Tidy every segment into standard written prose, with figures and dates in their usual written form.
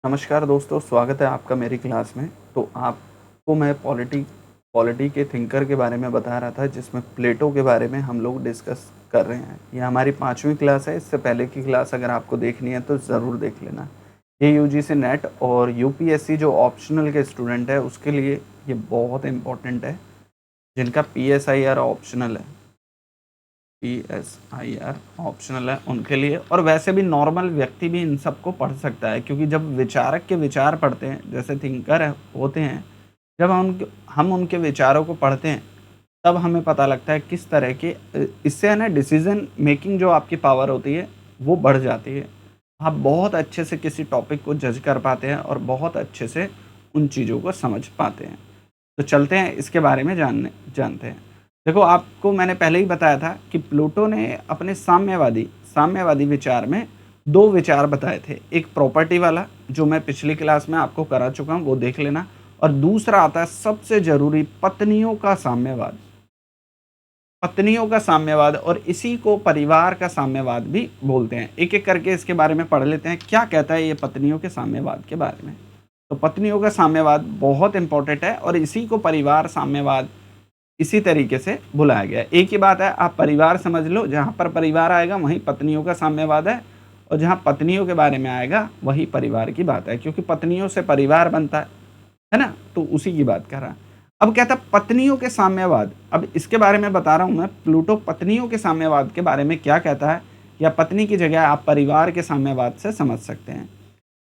नमस्कार दोस्तों, स्वागत है आपका मेरी क्लास में। तो आपको मैं पॉलिटी के थिंकर के बारे में बता रहा था, जिसमें प्लेटो के बारे में हम लोग डिस्कस कर रहे हैं। ये हमारी 5वीं क्लास है। इससे पहले की क्लास अगर आपको देखनी है तो ज़रूर देख लेना। ये यूजीसी नेट और यूपीएससी जो ऑप्शनल के स्टूडेंट है उसके लिए ये बहुत इम्पोर्टेंट है, जिनका पीएसआईआर ऑप्शनल है। पीएसआईआर ऑप्शनल है उनके लिए, और वैसे भी नॉर्मल व्यक्ति भी इन सबको पढ़ सकता है, क्योंकि जब विचारक के विचार पढ़ते हैं, जैसे थिंकर होते हैं, जब हम उनके विचारों को पढ़ते हैं तब हमें पता लगता है किस तरह के इससे है ना डिसीजन मेकिंग जो आपकी पावर होती है वो बढ़ जाती है। आप बहुत अच्छे से किसी टॉपिक को जज कर पाते हैं और बहुत अच्छे से उन चीज़ों को समझ पाते हैं। तो चलते हैं इसके बारे में जानते हैं। देखो, आपको मैंने पहले ही बताया था कि प्लूटो ने अपने साम्यवादी विचार में 2 विचार बताए थे। एक प्रॉपर्टी वाला, जो मैं पिछली क्लास में आपको करा चुका हूँ, वो देख लेना। और दूसरा आता है सबसे ज़रूरी, पत्नियों का साम्यवाद। पत्नियों का साम्यवाद, और इसी को परिवार का साम्यवाद भी बोलते हैं। एक-एक करके इसके बारे में पढ़ लेते हैं, क्या कहता है ये पत्नियों के साम्यवाद के बारे में। तो पत्नियों का साम्यवाद बहुत इंपॉर्टेंट है, और इसी को परिवार साम्यवाद इसी तरीके से बुलाया गया है। एक ही बात है, आप परिवार समझ लो, जहाँ पर परिवार आएगा वहीं पत्नियों का साम्यवाद है, और जहाँ पत्नियों के बारे में आएगा वही परिवार की बात है, क्योंकि पत्नियों से परिवार बनता है ना। तो उसी की बात कर रहा है। अब कहता है पत्नियों के साम्यवाद। अब इसके बारे में बता रहा हूँ मैं, प्लूटो पत्नियों के साम्यवाद के बारे में क्या कहता है, या पत्नी की जगह आप परिवार के साम्यवाद से समझ सकते हैं।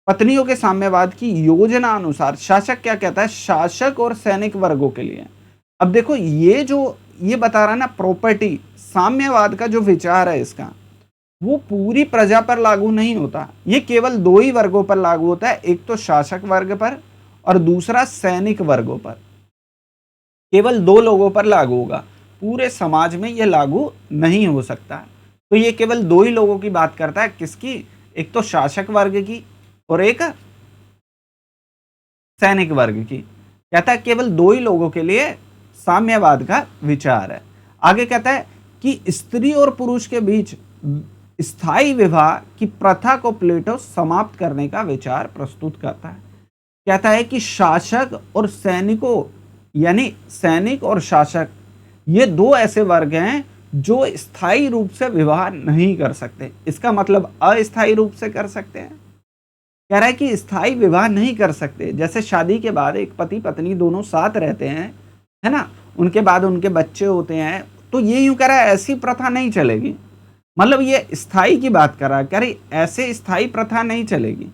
पत्नियों के साम्यवाद की योजना अनुसार शासक क्या कहता है, शासक और सैनिक वर्गों के लिए। अब देखो, ये बता रहा है ना, प्रॉपर्टी साम्यवाद का जो विचार है इसका, वो पूरी प्रजा पर लागू नहीं होता। ये केवल 2 ही वर्गों पर लागू होता है, एक तो शासक वर्ग पर और दूसरा सैनिक वर्गों पर। केवल 2 लोगों पर लागू होगा, पूरे समाज में ये लागू नहीं हो सकता। तो ये केवल 2 ही लोगों की बात करता है, किसकी? एक तो शासक वर्ग की और एक सैनिक वर्ग की। कहता है केवल 2 ही लोगों के लिए साम्यवाद का विचार है। आगे कहता है कि स्त्री और पुरुष के बीच स्थायी विवाह की प्रथा को प्लेटो समाप्त करने का विचार प्रस्तुत करता है। कहता है कि शासक और सैनिकों, यानी सैनिक और शासक, ये 2 ऐसे वर्ग हैं जो स्थायी रूप से विवाह नहीं कर सकते। इसका मतलब अस्थायी रूप से कर सकते हैं। कह रहा है कि स्थायी विवाह नहीं कर सकते। जैसे शादी के बाद एक पति पत्नी दोनों साथ रहते हैं, है ना, उनके बाद उनके बच्चे होते हैं, तो ये यूं कह रहा है ऐसी प्रथा नहीं चलेगी। मतलब ये स्थायी की बात कर रहा है, कह रही ऐसे स्थायी प्रथा नहीं चलेगी।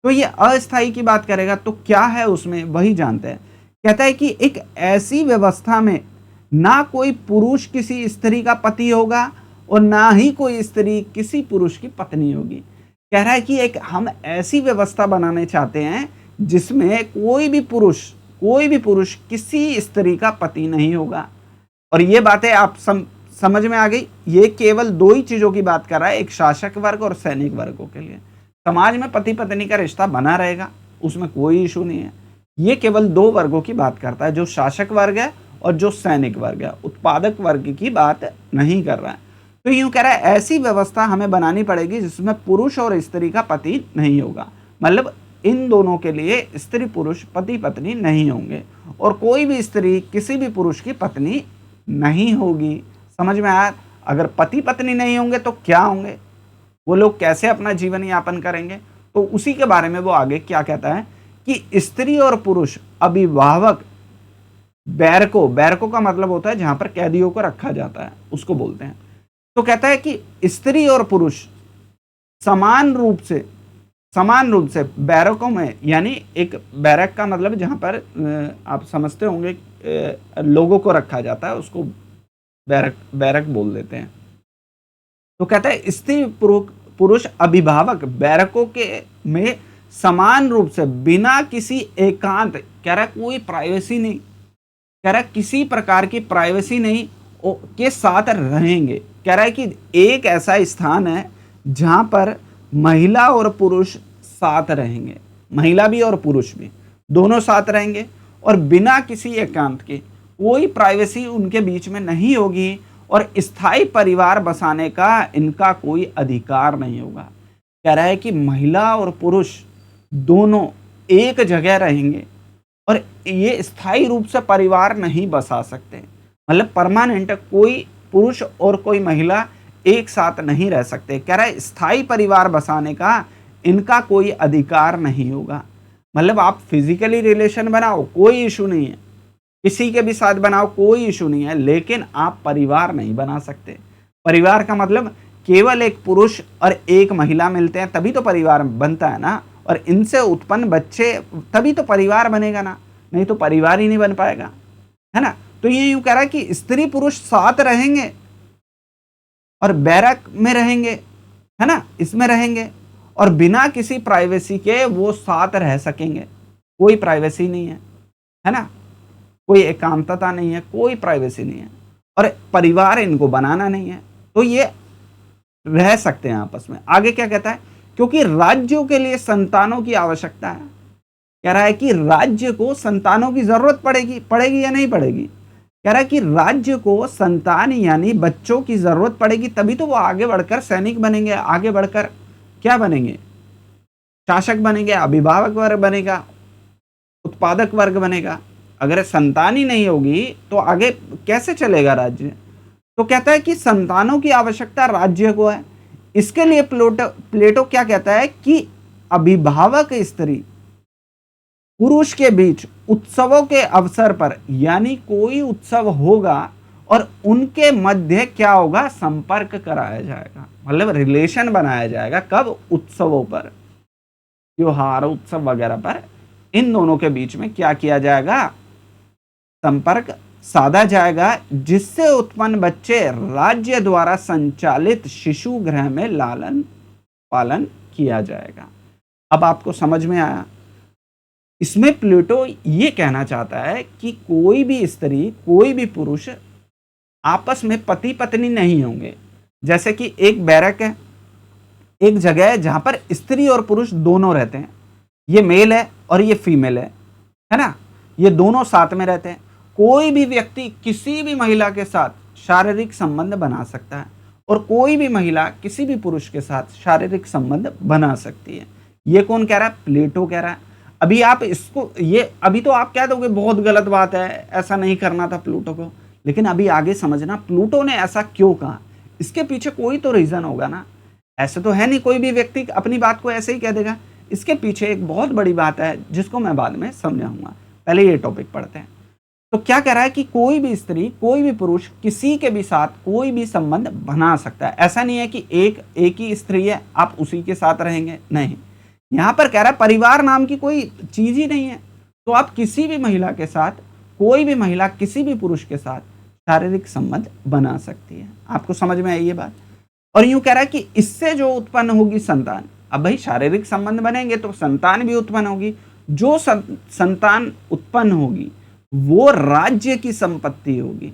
तो ये अस्थायी की बात करेगा, तो क्या है उसमें, वही जानते हैं। कहता है कि एक ऐसी व्यवस्था में ना कोई पुरुष किसी स्त्री का पति होगा और ना ही कोई स्त्री किसी पुरुष की पत्नी होगी। कह रहा है कि एक हम ऐसी व्यवस्था बनाने चाहते हैं जिसमें कोई भी पुरुष किसी स्त्री का पति नहीं होगा। और ये बातें आप समझ में आ गई। ये केवल 2 ही चीजों की बात कर रहा है, एक शासक वर्ग और सैनिक वर्गों के लिए। समाज में पति पत्नी का रिश्ता बना रहेगा, उसमें कोई इशू नहीं है। ये केवल 2 वर्गों की बात करता है, जो शासक वर्ग है और जो सैनिक वर्ग है। उत्पादक वर्ग की बात नहीं कर रहा है। तो यूं कह रहा है ऐसी व्यवस्था हमें बनानी पड़ेगी जिसमें पुरुष और स्त्री का पति नहीं होगा। मतलब इन दोनों के लिए स्त्री पुरुष पति पत्नी नहीं होंगे, और कोई भी स्त्री किसी भी पुरुष की पत्नी नहीं होगी। समझ में आया? अगर पति पत्नी नहीं होंगे तो क्या होंगे, वो लोग कैसे अपना जीवन यापन करेंगे? तो उसी के बारे में वो आगे क्या कहता है कि स्त्री और पुरुष अभिभावक बैरकों का मतलब होता है जहां पर कैदियों को रखा जाता है, उसको बोलते हैं। तो कहता है कि स्त्री और पुरुष समान रूप से बैरकों में, यानी एक बैरक का मतलब जहां पर आप समझते होंगे लोगों को रखा जाता है, उसको बैरक बोल देते हैं। तो कहता है स्त्री पुरुष अभिभावक बैरकों के में समान रूप से बिना किसी एकांत, कह रहा है कोई प्राइवेसी नहीं, कह रहा है किसी प्रकार की प्राइवेसी नहीं के साथ रहेंगे। कह रहा है कि एक ऐसा स्थान है जहां पर महिला और पुरुष साथ रहेंगे, महिला भी और पुरुष भी दोनों साथ रहेंगे, और बिना किसी एकांत के, कोई प्राइवेसी उनके बीच में नहीं होगी, और स्थायी परिवार बसाने का इनका कोई अधिकार नहीं होगा। कह रहा है कि महिला और पुरुष दोनों एक जगह रहेंगे और ये स्थायी रूप से परिवार नहीं बसा सकते। मतलब परमानेंट कोई पुरुष और कोई महिला एक साथ नहीं रह सकते। कह रहा है स्थायी परिवार बसाने का इनका कोई अधिकार नहीं होगा। मतलब आप फिजिकली रिलेशन बनाओ कोई इशू नहीं है, किसी के भी साथ बनाओ कोई इशू नहीं है, लेकिन आप परिवार नहीं बना सकते। परिवार का मतलब केवल एक पुरुष और एक महिला मिलते हैं तभी तो परिवार बनता है ना, और इनसे उत्पन्न बच्चे तभी तो परिवार बनेगा ना, नहीं तो परिवार ही नहीं बन पाएगा, है ना। तो ये यूं कह रहा है कि स्त्री पुरुष साथ रहेंगे और बैरक में रहेंगे, है ना, इसमें रहेंगे और बिना किसी प्राइवेसी के वो साथ रह सकेंगे। कोई प्राइवेसी नहीं है ना, कोई एकांतता नहीं है, कोई प्राइवेसी नहीं है और परिवार इनको बनाना नहीं है, तो ये रह सकते हैं आपस में। आगे क्या कहता है, क्योंकि राज्यों के लिए संतानों की आवश्यकता है। कह रहा है कि राज्य को संतानों की जरूरत पड़ेगी या नहीं पड़ेगी। कह रहा है कि राज्य को संतान यानी बच्चों की जरूरत पड़ेगी, तभी तो वो आगे बढ़कर सैनिक बनेंगे, आगे बढ़कर क्या बनेंगे, शासक बनेंगे, अभिभावक वर्ग बनेगा, उत्पादक वर्ग बनेगा। अगर संतान ही नहीं होगी तो आगे कैसे चलेगा राज्य। तो कहता है कि संतानों की आवश्यकता राज्य को है। इसके लिए प्लेटो क्या कहता है कि अभिभावक स्त्री पुरुष के बीच उत्सवों के अवसर पर, यानी कोई उत्सव होगा और उनके मध्य क्या होगा, संपर्क कराया जाएगा, मतलब रिलेशन बनाया जाएगा। कब, उत्सवों पर, त्योहार उत्सव वगैरह पर इन दोनों के बीच में क्या किया जाएगा, संपर्क साधा जाएगा, जिससे उत्पन्न बच्चे राज्य द्वारा संचालित शिशु गृह में लालन पालन किया जाएगा। अब आपको समझ में आया। इसमें प्लेटो ये कहना चाहता है कि कोई भी स्त्री कोई भी पुरुष आपस में पति पत्नी नहीं होंगे। जैसे कि एक बैरक है, एक जगह है जहां पर स्त्री और पुरुष दोनों रहते हैं, ये मेल है और ये फीमेल है ना, ये दोनों साथ में रहते हैं। कोई भी व्यक्ति किसी भी महिला के साथ शारीरिक संबंध बना सकता है और कोई भी महिला किसी भी पुरुष के साथ शारीरिक संबंध बना सकती है। ये कौन कह रहा है, प्लेटो कह रहा है। अभी आप इसको अभी तो आप कह दोगे बहुत गलत बात है, ऐसा नहीं करना था प्लूटो को, लेकिन अभी आगे समझना प्लूटो ने ऐसा क्यों कहा, इसके पीछे कोई तो रीजन होगा ना। ऐसे तो है नहीं कोई भी व्यक्ति अपनी बात को ऐसे ही कह देगा, इसके पीछे एक बहुत बड़ी बात है जिसको मैं बाद में समझाऊंगा। पहले ये टॉपिक पढ़ते हैं। तो क्या कह रहा है कि कोई भी स्त्री कोई भी पुरुष किसी के भी साथ कोई भी संबंध बना सकता है। ऐसा नहीं है कि एक ही स्त्री है आप उसी के साथ रहेंगे, नहीं। यहां पर कह रहा है परिवार नाम की कोई चीज ही नहीं है, तो आप किसी भी महिला के साथ, कोई भी महिला किसी भी पुरुष के साथ शारीरिक संबंध बना सकती है। आपको समझ में आई ये बात। और यूं कह रहा है कि इससे जो उत्पन्न होगी संतान, अब भाई शारीरिक संबंध बनेंगे तो संतान भी उत्पन्न होगी, जो संतान उत्पन्न होगी वो राज्य की संपत्ति होगी,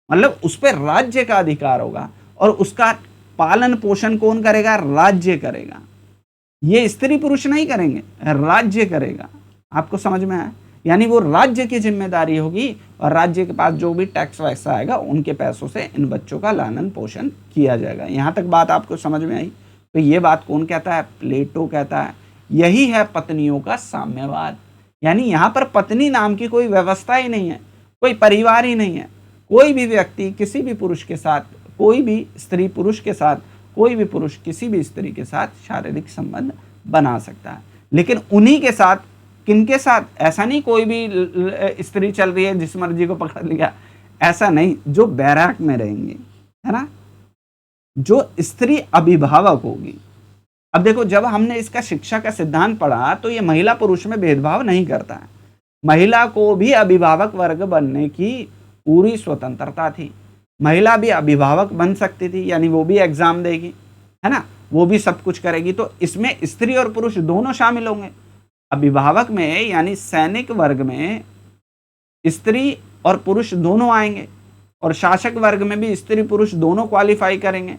मतलब उस पर राज्य का अधिकार होगा और उसका पालन पोषण कौन करेगा, राज्य करेगा। ये स्त्री पुरुष नहीं करेंगे, राज्य करेगा। आपको समझ में आया, यानी वो राज्य की जिम्मेदारी होगी और राज्य के पास जो भी टैक्स वैक्स आएगा उनके पैसों से इन बच्चों का लालन पोषण किया जाएगा। यहां तक बात आपको समझ में आई। तो ये बात कौन कहता है, प्लेटो कहता है। यही है पत्नियों का साम्यवाद, यानी यहां पर पत्नी नाम की कोई व्यवस्था ही नहीं है, कोई परिवार ही नहीं है। कोई भी व्यक्ति किसी भी पुरुष के साथ, कोई भी स्त्री पुरुष के साथ, कोई भी पुरुष किसी भी स्त्री के साथ शारीरिक संबंध बना सकता है, लेकिन उन्हीं के साथ, किनके साथ, ऐसा नहीं कोई भी स्त्री चल रही है जिस मर्जी को पकड़ लिया, ऐसा नहीं, जो बैराक में रहेंगे, है ना, जो स्त्री अभिभावक होगी। अब देखो जब हमने इसका शिक्षा का सिद्धांत पढ़ा तो ये महिला पुरुष में भेदभाव नहीं करता है, महिला को भी अभिभावक वर्ग बनने की पूरी स्वतंत्रता थी। महिला भी अभिभावक बन सकती थी, यानी वो भी एग्जाम देगी, है ना, वो भी सब कुछ करेगी। तो इसमें स्त्री और पुरुष दोनों शामिल होंगे। अभिभावक में यानी सैनिक वर्ग में स्त्री और पुरुष दोनों आएंगे और शासक वर्ग में भी स्त्री पुरुष दोनों क्वालिफाई करेंगे।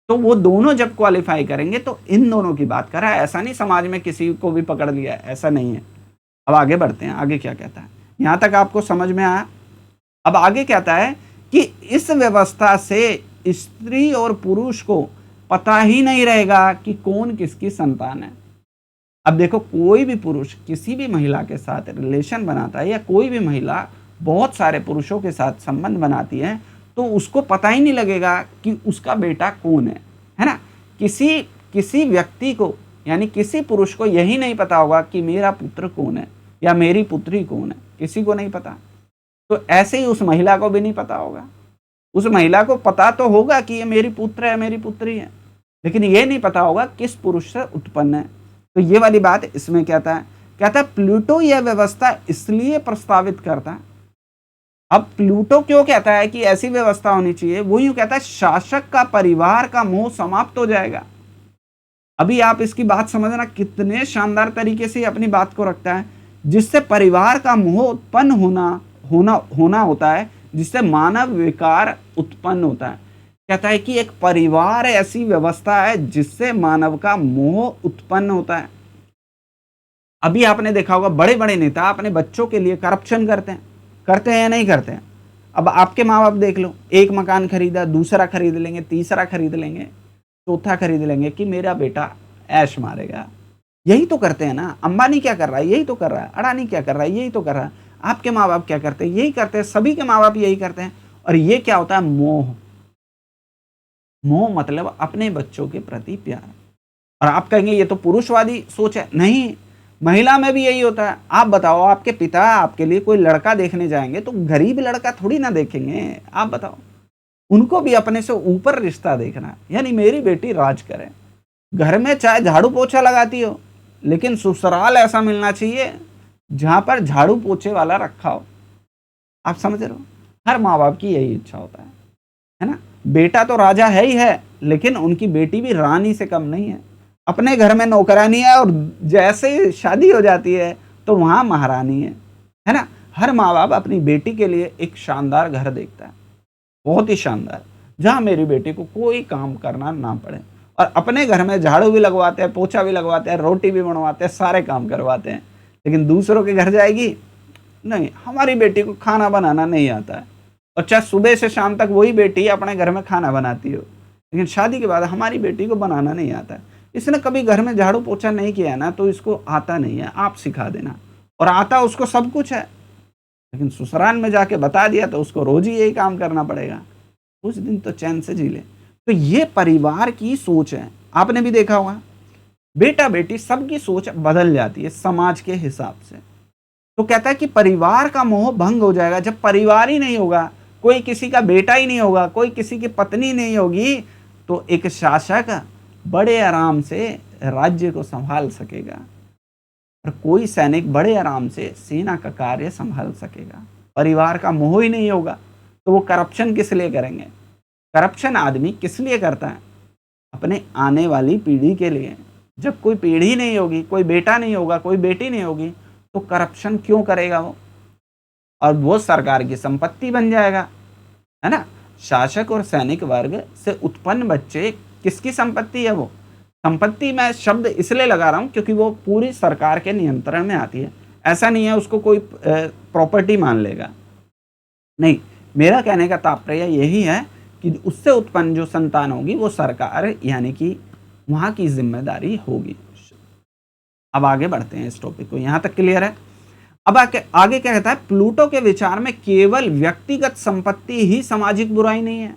तो वो दोनों जब क्वालिफाई करेंगे तो इन दोनों की बात कर रहा है, ऐसा नहीं समाज में किसी को भी पकड़ लिया, ऐसा नहीं है। अब आगे बढ़ते हैं, आगे क्या कहता है, यहां तक आपको समझ में आया। अब आगे कहता है कि इस व्यवस्था से स्त्री और पुरुष को पता ही नहीं रहेगा कि कौन किसकी संतान है। अब देखो, कोई भी पुरुष किसी भी महिला के साथ रिलेशन बनाता है, या कोई भी महिला बहुत सारे पुरुषों के साथ संबंध बनाती है, तो उसको पता ही नहीं लगेगा कि उसका बेटा कौन है ना? किसी किसी व्यक्ति को, यानी किसी पुरुष को यही नहीं पता होगा कि मेरा पुत्र कौन है या मेरी पुत्री कौन है, किसी को नहीं पता। तो ऐसे ही उस महिला को भी नहीं पता होगा। उस महिला को पता तो होगा कि ये मेरी पुत्र है, मेरी पुत्री है, लेकिन ये नहीं पता होगा किस पुरुष से उत्पन्न है। तो ये वाली बात इसमें कहता है प्लूटो यह व्यवस्था इसलिए प्रस्तावित करता है। अब प्लूटो क्यों कहता है कि ऐसी व्यवस्था होनी चाहिए? वो यूं कहता है, शासक का परिवार का मोह समाप्त हो जाएगा। अभी आप इसकी बात समझना, कितने शानदार तरीके से अपनी बात को रखता है, जिससे परिवार का मोह उत्पन्न होना होता है, जिससे मानव विकार उत्पन्न होता है। कहता है कि एक परिवार ऐसी व्यवस्था है जिससे मानव का मोह उत्पन्न होता है। अभी आपने देखा होगा, बड़े बड़े नेता अपने बच्चों के लिए करप्शन करते हैं या नहीं करते हैं? अब आपके माँ बाप देख लो, एक मकान खरीदा, दूसरा खरीद लेंगे, तीसरा खरीद लेंगे, चौथा खरीद लेंगे कि मेरा बेटा ऐश मारेगा। यही तो करते हैं ना। अंबानी क्या कर रहा है? यही तो कर रहा है। अडानी क्या कर रहा है? यही तो कर रहा है। आपके माँ बाप क्या करते हैं? यही करते हैं। सभी के माँ बाप यही करते हैं। और ये क्या होता है? मोह। मोह मतलब अपने बच्चों के प्रति प्यार। और आप कहेंगे ये तो पुरुषवादी सोच है। नहीं, महिला में भी यही होता है। आप बताओ, आपके पिता आपके लिए कोई लड़का देखने जाएंगे तो गरीब लड़का थोड़ी ना देखेंगे। आप बताओ, उनको भी अपने से ऊपर रिश्ता देखना है। यानी मेरी बेटी राज करे, घर में चाहे झाड़ू पोछा लगाती हो, लेकिन ससुराल ऐसा मिलना चाहिए जहां पर झाड़ू पोछे वाला रखा हो। आप समझ रहे हो? हर माँ बाप की यही इच्छा होता है ना? बेटा तो राजा है ही है, लेकिन उनकी बेटी भी रानी से कम नहीं है। अपने घर में नौकरानी है और जैसे ही शादी हो जाती है तो वहां महारानी है ना? हर माँ बाप अपनी बेटी के लिए एक शानदार घर देखता है, बहुत ही शानदार, जहां मेरी बेटी को कोई काम करना ना पड़े। और अपने घर में झाड़ू भी लगवाते हैं, पोछा भी लगवाते हैं, रोटी भी बनवाते हैं, सारे काम करवाते हैं। लेकिन दूसरों के घर जाएगी, नहीं, हमारी बेटी को खाना बनाना नहीं आता है। और चाहे सुबह से शाम तक वही बेटी अपने घर में खाना बनाती हो, लेकिन शादी के बाद हमारी बेटी को बनाना नहीं आता है। इसने कभी घर में झाड़ू पोछा नहीं किया ना, तो इसको आता नहीं है, आप सिखा देना। और आता उसको सब कुछ है, लेकिन ससुराल में जाके बता दिया तो उसको रोज ही यही काम करना पड़ेगा। उस दिन तो चैन से जी ले। तो ये परिवार की सोच है। आपने भी देखा होगा, बेटा बेटी सबकी सोच बदल जाती है समाज के हिसाब से। तो कहता है कि परिवार का मोह भंग हो जाएगा। जब परिवार ही नहीं होगा, कोई किसी का बेटा ही नहीं होगा, कोई किसी की पत्नी नहीं होगी, तो एक शासक बड़े आराम से राज्य को संभाल सकेगा और कोई सैनिक बड़े आराम से सेना का कार्य संभाल सकेगा। परिवार का मोह ही नहीं होगा तो वो करप्शन किस लिए करेंगे? करप्शन आदमी किस लिए करता है? अपने आने वाली पीढ़ी के लिए। जब कोई पीढ़ी नहीं होगी, कोई बेटा नहीं होगा, कोई बेटी नहीं होगी, तो करप्शन क्यों करेगा वो? और वो सरकार की संपत्ति बन जाएगा, है ना? शासक और सैनिक वर्ग से उत्पन्न बच्चे किसकी संपत्ति है? वो संपत्ति मैं शब्द इसलिए लगा रहा हूं क्योंकि वो पूरी सरकार के नियंत्रण में आती है। ऐसा नहीं है उसको कोई प्रॉपर्टी मान लेगा, नहीं। मेरा कहने का तात्पर्य यही है कि उससे उत्पन्न जो संतान होगी वो सरकार, यानी कि वहां की जिम्मेदारी होगी। अब आगे बढ़ते हैं इस टॉपिक को, यहां तक क्लियर है? अब आगे क्या कहता है? प्लूटो के विचार में केवल व्यक्तिगत संपत्ति ही सामाजिक बुराई नहीं है।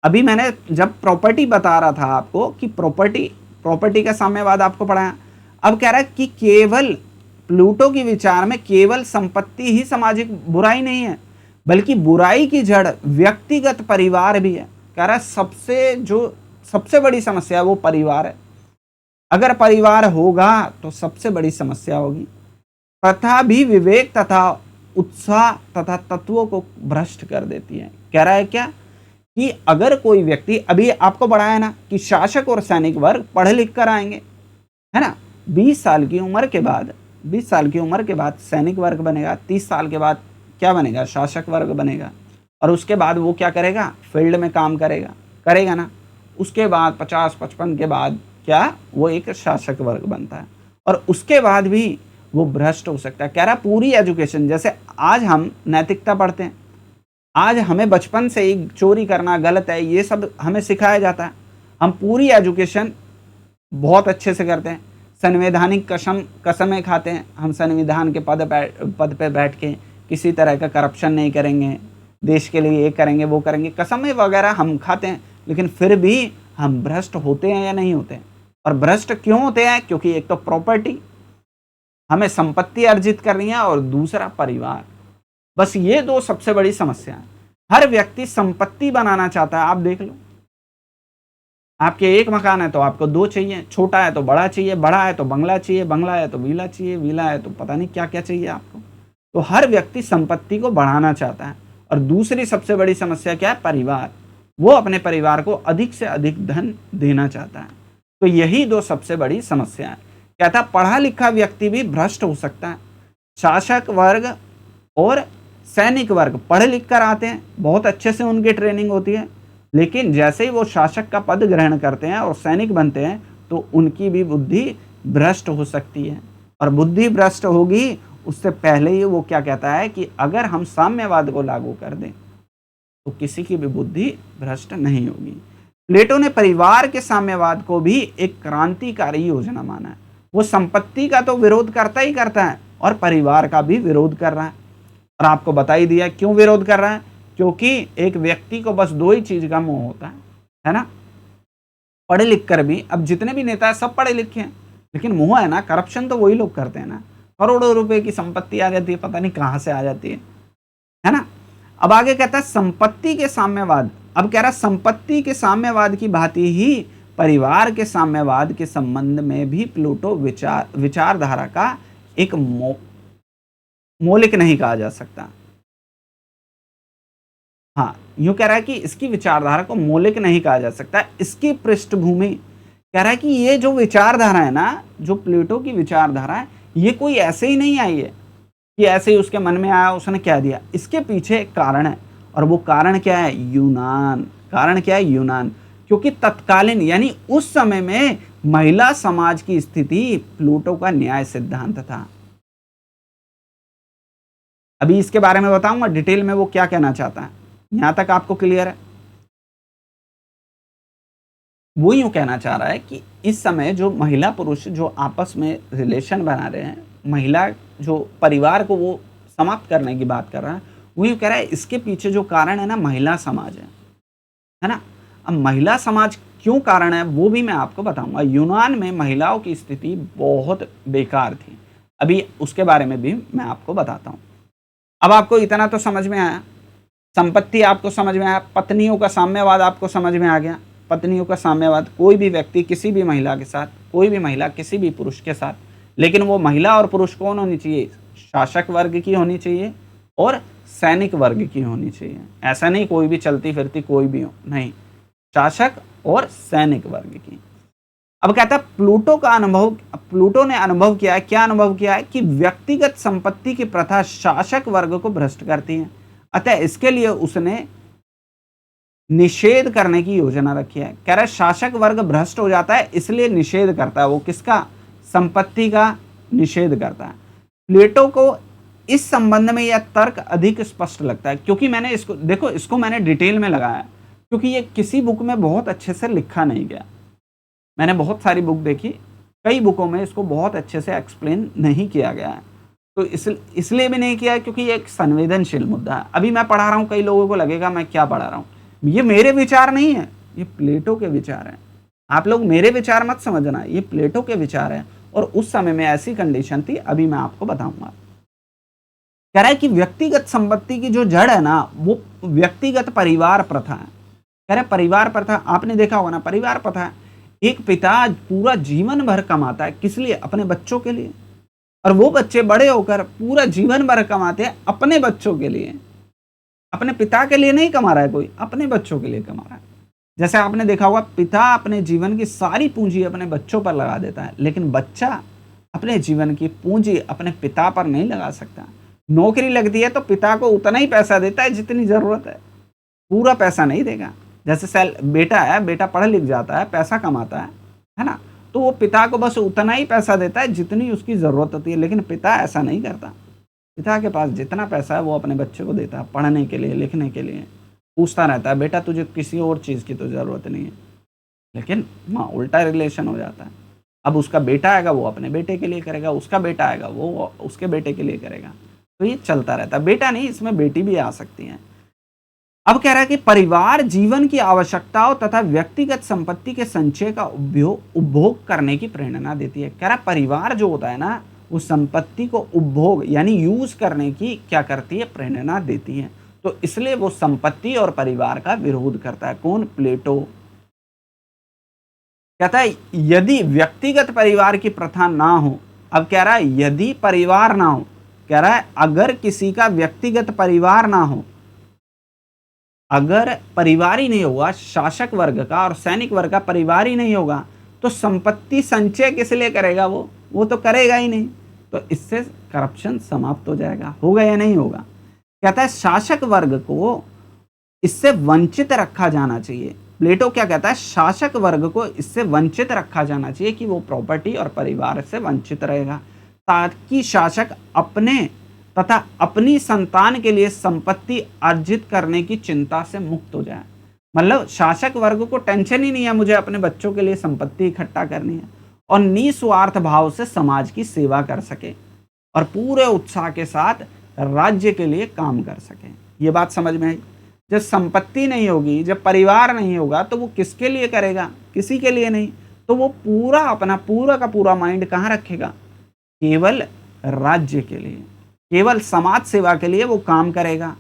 अभी मैंने जब प्रॉपर्टी बता रहा था आपको कि प्रॉपर्टी का साम्यवाद आपको पढ़ाया, अब कह रहा है कि केवल प्लूटो के विचार में केवल संपत्ति ही सामाजिक बुराई नहीं है, बल्कि बुराई की जड़ व्यक्तिगत परिवार भी है। कह रहा है सबसे बड़ी समस्या वो परिवार है। अगर परिवार होगा तो सबसे बड़ी समस्या होगी। प्रथा भी विवेक तथा उत्साह तथा तत्वों को भ्रष्ट कर देती है। कह रहा है क्या कि अगर कोई व्यक्ति, अभी आपको पढ़ाया ना कि शासक और सैनिक वर्ग पढ़ लिख कर आएंगे, है ना? 20 साल की उम्र के बाद सैनिक वर्ग बनेगा, 30 साल के बाद क्या बनेगा? शासक वर्ग बनेगा। और उसके बाद वो क्या करेगा? फील्ड में काम करेगा ना। उसके बाद 50-55 के बाद क्या वो एक शासक वर्ग बनता है, और उसके बाद भी वो भ्रष्ट हो सकता है। कह रहा पूरी एजुकेशन, जैसे आज हम नैतिकता पढ़ते हैं, आज हमें बचपन से ही चोरी करना गलत है, ये सब हमें सिखाया जाता है। हम पूरी एजुकेशन बहुत अच्छे से करते हैं, संवैधानिक कसमें खाते हैं, हम संविधान के पद पे बैठ के किसी तरह का करप्शन नहीं करेंगे, देश के लिए ये करेंगे वो करेंगे, कसमें वगैरह हम खाते हैं, लेकिन फिर भी हम भ्रष्ट होते हैं या नहीं होते हैं? और भ्रष्ट क्यों होते हैं? क्योंकि एक तो प्रॉपर्टी, हमें संपत्ति अर्जित करनी है, और दूसरा परिवार। बस ये दो सबसे बड़ी समस्या है। हर व्यक्ति संपत्ति बनाना चाहता है। आप देख लो, आपके एक मकान है तो आपको दो चाहिए, छोटा है तो बड़ा चाहिए, बड़ा है तो बंगला चाहिए, बंगला है तो विला चाहिए, विला है तो पता नहीं क्या क्या चाहिए आपको। तो हर व्यक्ति संपत्ति को बढ़ाना चाहता है। और दूसरी सबसे बड़ी समस्या क्या है? परिवार। वो अपने परिवार को अधिक से अधिक धन देना चाहता है। तो यही दो सबसे बड़ी समस्या है। कहता पढ़ा लिखा व्यक्ति भी भ्रष्ट हो सकता है। शासक वर्ग और सैनिक वर्ग पढ़ लिख कर आते हैं, बहुत अच्छे से उनकी ट्रेनिंग होती है, लेकिन जैसे ही वो शासक का पद ग्रहण करते हैं और सैनिक बनते हैं तो उनकी भी बुद्धि भ्रष्ट हो सकती है। और बुद्धि भ्रष्ट होगी उससे पहले ही वो क्या कहता है कि अगर हम साम्यवाद को लागू कर दें तो किसी की भी बुद्धि भ्रष्ट नहीं होगी। प्लेटो ने परिवार के साम्यवाद को भी एक क्रांतिकारी योजना माना है। वो संपत्ति का तो विरोध करता ही करता है और परिवार का भी विरोध कर रहा है। और आपको बता ही दिया क्यों विरोध कर रहा है, क्योंकि एक व्यक्ति को बस दो ही चीज का मोह होता है ना? पढ़े लिख कर भी, अब जितने भी नेता है सब पढ़े लिखे हैं, लेकिन मोह है ना, करप्शन तो वही लोग करते हैं ना। करोड़ों रुपए की संपत्ति आ जाती है, पता नहीं कहां से आ जाती है ना? अब आगे कहता है संपत्ति के साम्यवाद। अब कह रहा है संपत्ति के साम्यवाद की भांति ही परिवार के साम्यवाद के संबंध में भी प्लूटो विचारधारा का एक मौलिक नहीं कहा जा सकता। हाँ, यूं कह रहा है कि इसकी विचारधारा को मौलिक नहीं कहा जा सकता। इसकी पृष्ठभूमि कह रहा है कि ये जो विचारधारा है ना, जो प्लेटो की विचारधारा है, ये कोई ऐसे ही नहीं आई है कि ऐसे ही उसके मन में आया उसने कह दिया। इसके पीछे एक कारण है, और वो कारण क्या है? यूनान। कारण क्या है? यूनान। क्योंकि तत्कालीन यानी उस समय में महिला समाज की स्थिति प्लूटो का न्याय सिद्धांत था। अभी इसके बारे में बताऊंगा डिटेल में वो क्या कहना चाहता है। यहां तक आपको क्लियर है? वो यूं कहना चाह रहा है कि इस समय जो महिला पुरुष जो आपस में रिलेशन बना रहे हैं, महिला जो परिवार को वो समाप्त करने की बात कर रहा है, वो यूं कह रहा है इसके पीछे जो कारण है ना, महिला समाज है ना? अब महिला समाज क्यों कारण है वो भी मैं आपको बताऊंगा। यूनान में महिलाओं की स्थिति बहुत बेकार थी, अभी उसके बारे में भी मैं आपको बताता हूं। अब आपको इतना तो समझ में आया, संपत्ति आपको समझ में आया, पत्नियों का साम्यवाद आपको समझ में आ गया। पत्नियों का साम्यवाद, कोई भी व्यक्ति किसी भी महिला के साथ, कोई भी महिला किसी भी पुरुष के साथ, लेकिन वो महिला और पुरुष कौन होनी चाहिए? शासक वर्ग की होनी चाहिए और सैनिक वर्ग की होनी चाहिए। ऐसा नहीं कोई भी चलती फिरती कोई भी हो, नहीं, शासक और सैनिक वर्ग की। अब कहता है प्लूटो ने अनुभव किया है। क्या अनुभव किया है? कि व्यक्तिगत संपत्ति की प्रथा शासक वर्ग को भ्रष्ट करती है, अतः इसके लिए उसने निषेध करने की योजना रखी है। कह रहा है शासक वर्ग भ्रष्ट हो जाता है इसलिए निषेध करता है। वो किसका? संपत्ति का निषेध करता है। प्लेटो को इस संबंध में यह तर्क अधिक स्पष्ट लगता है, क्योंकि मैंने इसको देखो, इसको मैंने डिटेल में लगाया क्योंकि ये किसी बुक में बहुत अच्छे से लिखा नहीं गया। मैंने बहुत सारी बुक देखी, कई बुकों में इसको बहुत अच्छे से एक्सप्लेन नहीं किया गया है। तो इसलिए भी नहीं किया है क्योंकि ये एक संवेदनशील मुद्दा है। अभी मैं पढ़ा रहा हूँ, कई लोगों को लगेगा मैं क्या पढ़ा रहा हूँ। ये मेरे विचार नहीं है, ये प्लेटो के विचार हैं। आप लोग मेरे विचार मत समझना, ये प्लेटो के विचार हैं। और उस समय में ऐसी कंडीशन थी, अभी मैं आपको बताऊंगा। कह रहा है कि व्यक्तिगत संपत्ति की जो जड़ है ना, वो व्यक्तिगत परिवार प्रथा है। कह रहे परिवार प्रथा आपने देखा होगा ना, परिवार प्रथा, एक पिता पूरा जीवन भर कमाता है, किस लिए? अपने बच्चों के लिए। और वो बच्चे बड़े होकर पूरा जीवन भर कमाते हैं अपने बच्चों के लिए। अपने पिता के लिए नहीं कमा रहा है कोई, अपने बच्चों के लिए कमा रहा है। जैसे आपने देखा होगा, पिता अपने जीवन की सारी पूंजी अपने बच्चों पर लगा देता है, लेकिन बच्चा अपने जीवन की पूंजी अपने पिता पर नहीं लगा सकता। नौकरी लगती है तो पिता को उतना ही पैसा देता है जितनी जरूरत है, पूरा पैसा नहीं देगा। जैसे बेटा है, बेटा पढ़ लिख जाता है, पैसा कमाता है ना, तो वो पिता को बस उतना ही पैसा देता है जितनी उसकी जरूरत होती है। लेकिन पिता ऐसा नहीं करता। पिता के पास जितना पैसा है वो अपने बच्चे को देता है, पढ़ने के लिए, लिखने के लिए। पूछता रहता है, बेटा तुझे किसी और चीज़ की तो ज़रूरत नहीं है। लेकिन वहाँ उल्टा रिलेशन हो जाता है। अब उसका बेटा आएगा वो अपने बेटे के लिए करेगा, उसका बेटा आएगा वो उसके बेटे के लिए करेगा। तो ये चलता रहता है। बेटा नहीं, इसमें बेटी भी आ सकती है। अब कह रहा है कि परिवार जीवन की आवश्यकताओं तथा व्यक्तिगत संपत्ति के संचय का उपभोग करने की प्रेरणा देती है। कह रहा परिवार जो होता है ना, वो संपत्ति को उपभोग यानी यूज करने की क्या करती है, प्रेरणा देती है। तो इसलिए वो संपत्ति और परिवार का विरोध करता है। कौन? प्लेटो। कहता है यदि व्यक्तिगत परिवार की प्रथा ना हो, अब कह रहा है यदि परिवार ना हो, कह रहा है अगर किसी का व्यक्तिगत परिवार ना हो, अगर परिवार ही नहीं होगा, शासक वर्ग का और सैनिक वर्ग का परिवार ही नहीं होगा, तो संपत्ति संचय किस लिए करेगा? वो तो करेगा ही नहीं। तो इससे करप्शन समाप्त हो जाएगा। होगा या नहीं होगा? कहता है शासक वर्ग को इससे वंचित रखा जाना चाहिए। प्लेटो क्या कहता है? शासक वर्ग को इससे वंचित रखा जाना चाहिए कि वो प्रॉपर्टी और परिवार से वंचित रहेगा, ताकि शासक अपने तथा अपनी संतान के लिए संपत्ति अर्जित करने की चिंता से मुक्त हो जाए। मतलब शासक वर्ग को टेंशन ही नहीं है मुझे अपने बच्चों के लिए संपत्ति इकट्ठा करनी है, और निस्वार्थ भाव से समाज की सेवा कर सके और पूरे उत्साह के साथ राज्य के लिए काम कर सके। ये बात समझ में आई? जब संपत्ति नहीं होगी, जब परिवार नहीं होगा, तो वो किसके लिए करेगा? किसी के लिए नहीं। तो वो पूरा अपना पूरा का पूरा माइंड कहाँ रखेगा? केवल राज्य के लिए, केवल समाज सेवा के लिए वो काम करेगा,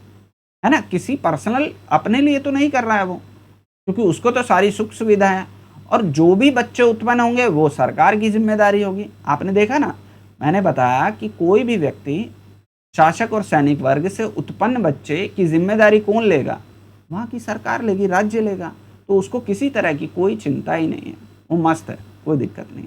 है ना। किसी पर्सनल अपने लिए तो नहीं कर रहा है वो, क्योंकि उसको तो सारी सुख सुविधा है। और जो भी बच्चे उत्पन्न होंगे वो सरकार की जिम्मेदारी होगी। आपने देखा ना, मैंने बताया कि कोई भी व्यक्ति शासक और सैनिक वर्ग से उत्पन्न बच्चे की जिम्मेदारी कौन लेगा? वहाँ की सरकार लेगी, राज्य लेगा। तो उसको किसी तरह की कोई चिंता ही नहीं है, वो मस्त है, कोई दिक्कत नहीं।